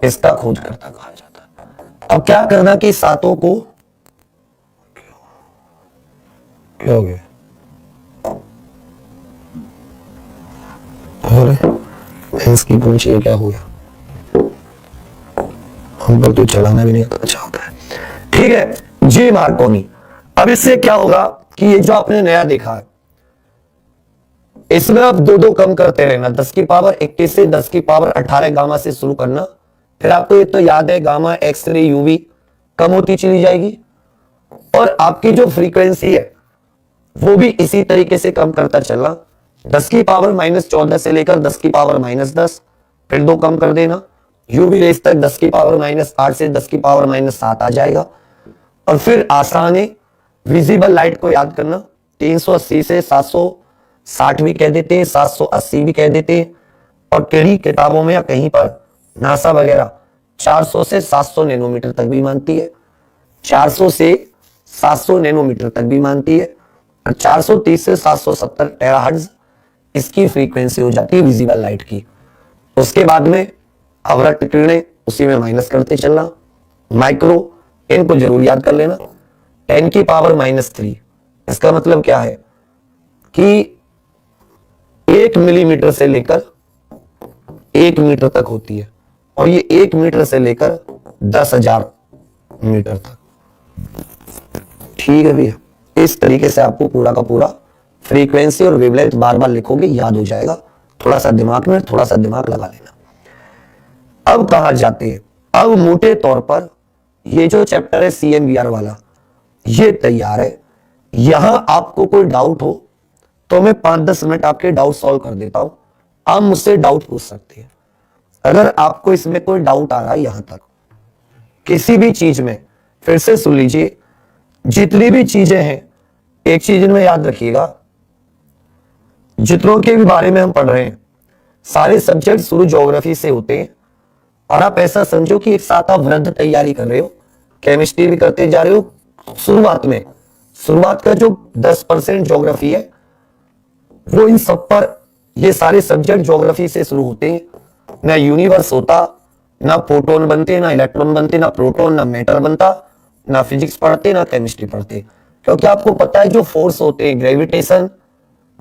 इसका खोजकर्ता कहा जाता है। अब क्या करना कि सातों को, क्या हो गया, और इसकी पूंछ ये क्या हो गया, हम पर तो चलाना भी नहीं अच्छा होता है। ठीक है, जी मार्कोनी। अब इससे क्या होगा कि ये जो आपने नया देखा है, इसमें आप 2 2 कम करते रहना, 10 की पावर 21 से 10 की पावर 18 गामा से शुरू करना। फिर आपको ये तो याद है, गामा, एक्सरे, यूवी कम होती चली जाएगी, और आपकी जो फ्रीक्वेंसी है वो भी इसी तरीके से कम करता चलना। 10 की पावर -14 से लेकर 10 की पावर -10, फिर 2 कम कर देना, यूवी रेस तक 10 की पावर -8 से 10 की पावर -7 आ जाएगा। और फिर आसान है, विजिबल लाइट को याद करना, 380 से 760 भी कह देते हैं, 780 भी कह देते हैं, और कई किताबों में या कहीं पर नासा वगैरह 400 से 700 नैनोमीटर तक भी मानती है, 400 से 700 नैनोमीटर तक भी मानती है, और 430 से 770 टेराहर्ट्ज इसकी फ्रीक्वेंसी हो जाती है विजिबल लाइट की। उसके बाद में अवरक्त किरणें, उसी में माइनस करते चलना। माइक्रो, इनको जरूर याद कर लेना, 10 की पावर -3। इसका मतलब क्या है कि 1 मिलीमीटर से लेकर 1 मीटर तक होती है, और ये 1 मीटर से लेकर 10,000 मीटर तक। ठीक है भैया, इस तरीके से आपको पूरा का पूरा फ्रीक्वेंसी और वेवलेंथ बार बार लिखोगे, याद हो जाएगा। थोड़ा सा दिमाग में थोड़ा सा दिमाग लगा लेना। अब कहा जाते हैं, अब मोटे तौर पर ये जो चैप्टर है CMVR वाला, ये तैयार है। यहां आपको कोई डाउट हो तो मैं 5-10 मिनट आपके डाउट सॉल्व कर देता हूं। आप मुझसे डाउट पूछ सकते हैं। अगर आपको इसमें कोई डाउट आ रहा है यहां तक किसी भी चीज में, फिर से सुन लीजिए, जितनी भी चीजें हैं, एक चीज इनमें याद रखिएगा, जितनों के भी बारे में हम पढ़ रहे हैं सारे सब्जेक्ट शुरू ज्योग्राफी से होते हैं। और आप ऐसा समझो कि एक साथ आप वृद्ध तैयारी कर रहे हो, केमिस्ट्री भी करते जा रहे हो। शुरुआत का जो 10% ज्योग्राफी है वो इन सब पर, ये सारे सब्जेक्ट ज्योग्राफी से शुरू होते हैं। ना यूनिवर्स होता, ना प्रोटॉन बनते, ना इलेक्ट्रॉन बनते, ना प्रोटॉन, ना मैटर बनता, ना फिजिक्स पढ़ते, ना केमिस्ट्री पढ़ते। क्योंकि आपको पता है जो फोर्स होते हैं, ग्रेविटेशन,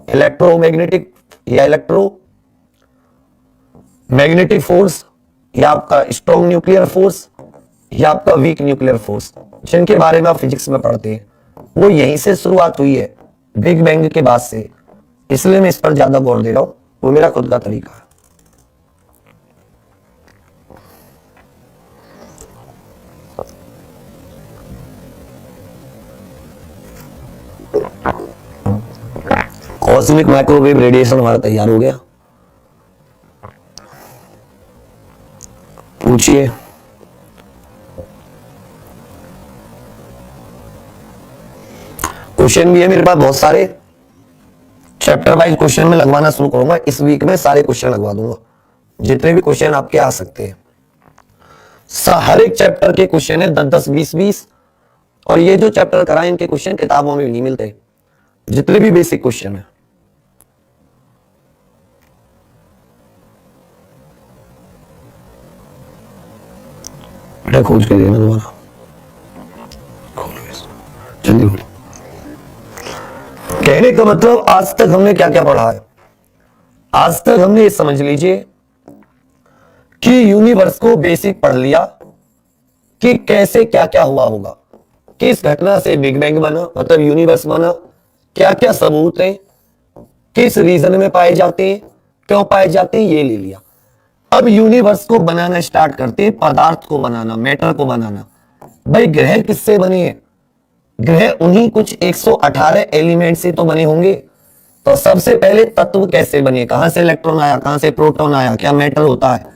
इलेक्ट्रोमैग्नेटिक या इलेक्ट्रोमैग्नेटिक फोर्स, या आपका स्ट्रॉन्ग न्यूक्लियर फोर्स, या आपका वीक न्यूक्लियर फोर्स, जिनके बारे में आप फिजिक्स में पढ़ते हैं, वो यहीं से शुरुआत हुई है, बिग बैंग के बाद से। इसलिए मैं इस पर ज्यादा गौर दे रहा हूं, वो मेरा खुद का तरीका है। कॉस्मिक माइक्रोवेव रेडिएशन हमारा तैयार हो गया। पूछिए। क्वेश्चन भी है मेरे पास बहुत सारे, चैप्टर वाइज क्वेश्चन में लगवाना शुरू करूंगा। इस वीक में सारे क्वेश्चन लगवा दूंगा, जितने भी क्वेश्चन आपके आ सकते हैं। हर एक चैप्टर के क्वेश्चन है 10-10, 20-20। और ये जो चैप्टर कराए इनके क्वेश्चन किताबों में भी नहीं मिलते, जितने भी बेसिक क्वेश्चन है। खोज के देना दोबारा, जल्दी खोलो। कहने का मतलब आज तक हमने क्या क्या पढ़ा है। आज तक हमने ये समझ लीजिए कि यूनिवर्स को बेसिक पढ़ लिया कि कैसे क्या क्या हुआ होगा, किस घटना से बिग बैंग बना, मतलब यूनिवर्स बना, क्या क्या सबूत है, किस रीजन में पाए जाते हैं, क्यों पाए जाते हैं, ये ले लिया। अब यूनिवर्स को बनाना स्टार्ट करते हैं, पदार्थ को बनाना, मैटर को बनाना। भाई ग्रह किससे बने हैं? ग्रह उन्हीं कुछ 118 एलिमेंट से तो बने होंगे। तो सबसे पहले तत्व कैसे बने, कहां से इलेक्ट्रॉन आया, कहां से प्रोटॉन आया, क्या मैटर होता है,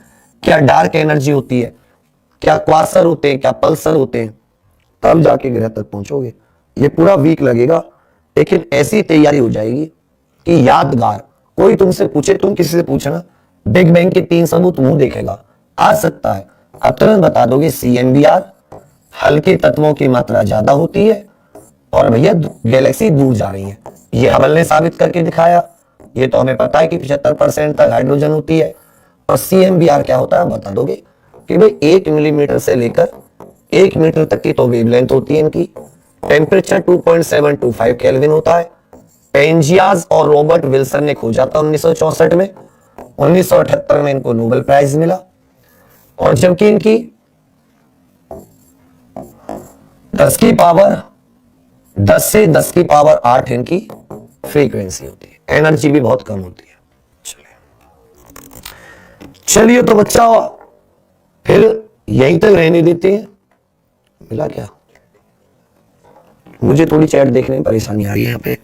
क्या डार्क एनर्जी होती है, क्या क्वासर होते हैं, क्या पल्सर होते हैं, तब जाके ग्रह तक पहुंचोगे। ये पूरा वीक लगेगा, लेकिन ऐसी तैयारी हो जाएगी कि यादगार। कोई तुमसे पूछे, तुम किसी से पूछना, बिग बैंग के 3 सबूत मुंह देखेगा, आ सकता है, आप तुरंत बता दोगे CMBR, हल्के तत्वों की मात्रा ज्यादा होती है और भैया गैलेक्सी दूर जा रही है। ये हबल ने साबित करके दिखाया। ये तो हमें पता है कि 75% तक हाइड्रोजन होती है। और CMBR क्या होता है बता दोगे कि भाई 1 मिलीमीटर से लेकर 1 मीटर तक की तो वेवलेंथ होती है इनकी। टेम्परेचर 2.725 केल्विन होता है। पेंजियाज और रॉबर्ट विल्सन ने खोजा था 1964 में। 1978 में इनको नोबेल प्राइज मिला। और जबकि इनकी 10 से 10 की पावर 8 इनकी फ्रीक्वेंसी होती है। एनर्जी भी बहुत कम होती है। चलिए तो बच्चा फिर यहीं तक रहने देते हैं। मिला क्या? मुझे थोड़ी चैट देखने में परेशानी आ रही है यहाँ पे,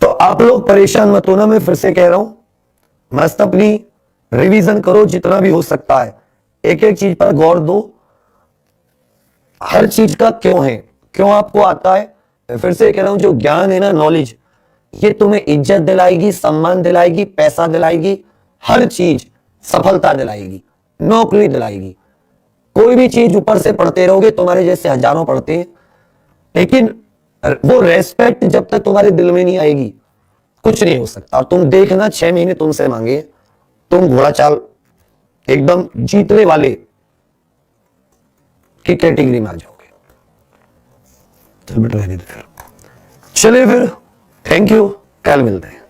तो आप लोग परेशान मत होना। मैं फिर से कह रहा हूं, मस्त अपनी रिवीजन करो जितना भी हो सकता है। एक एक चीज पर गौर दो, हर चीज का क्यों है, क्यों आपको आता है। फिर से कह रहा हूं, जो ज्ञान है ना, नॉलेज, ये तुम्हें इज्जत दिलाएगी, सम्मान दिलाएगी, पैसा दिलाएगी, हर चीज, सफलता दिलाएगी, नौकरी दिलाएगी। कोई भी चीज ऊपर से पढ़ते रहोगे, तुम्हारे जैसे हजारों पढ़ते हैं, लेकिन वो रेस्पेक्ट जब तक तुम्हारे दिल में नहीं आएगी कुछ नहीं हो सकता। और तुम देखना 6 महीने तुमसे मांगे, तुम घोड़ा चाल एकदम जीतने वाले की कैटेगरी में आ जाओगे। चल बेटा, चलिए फिर, थैंक यू, कल मिलते हैं।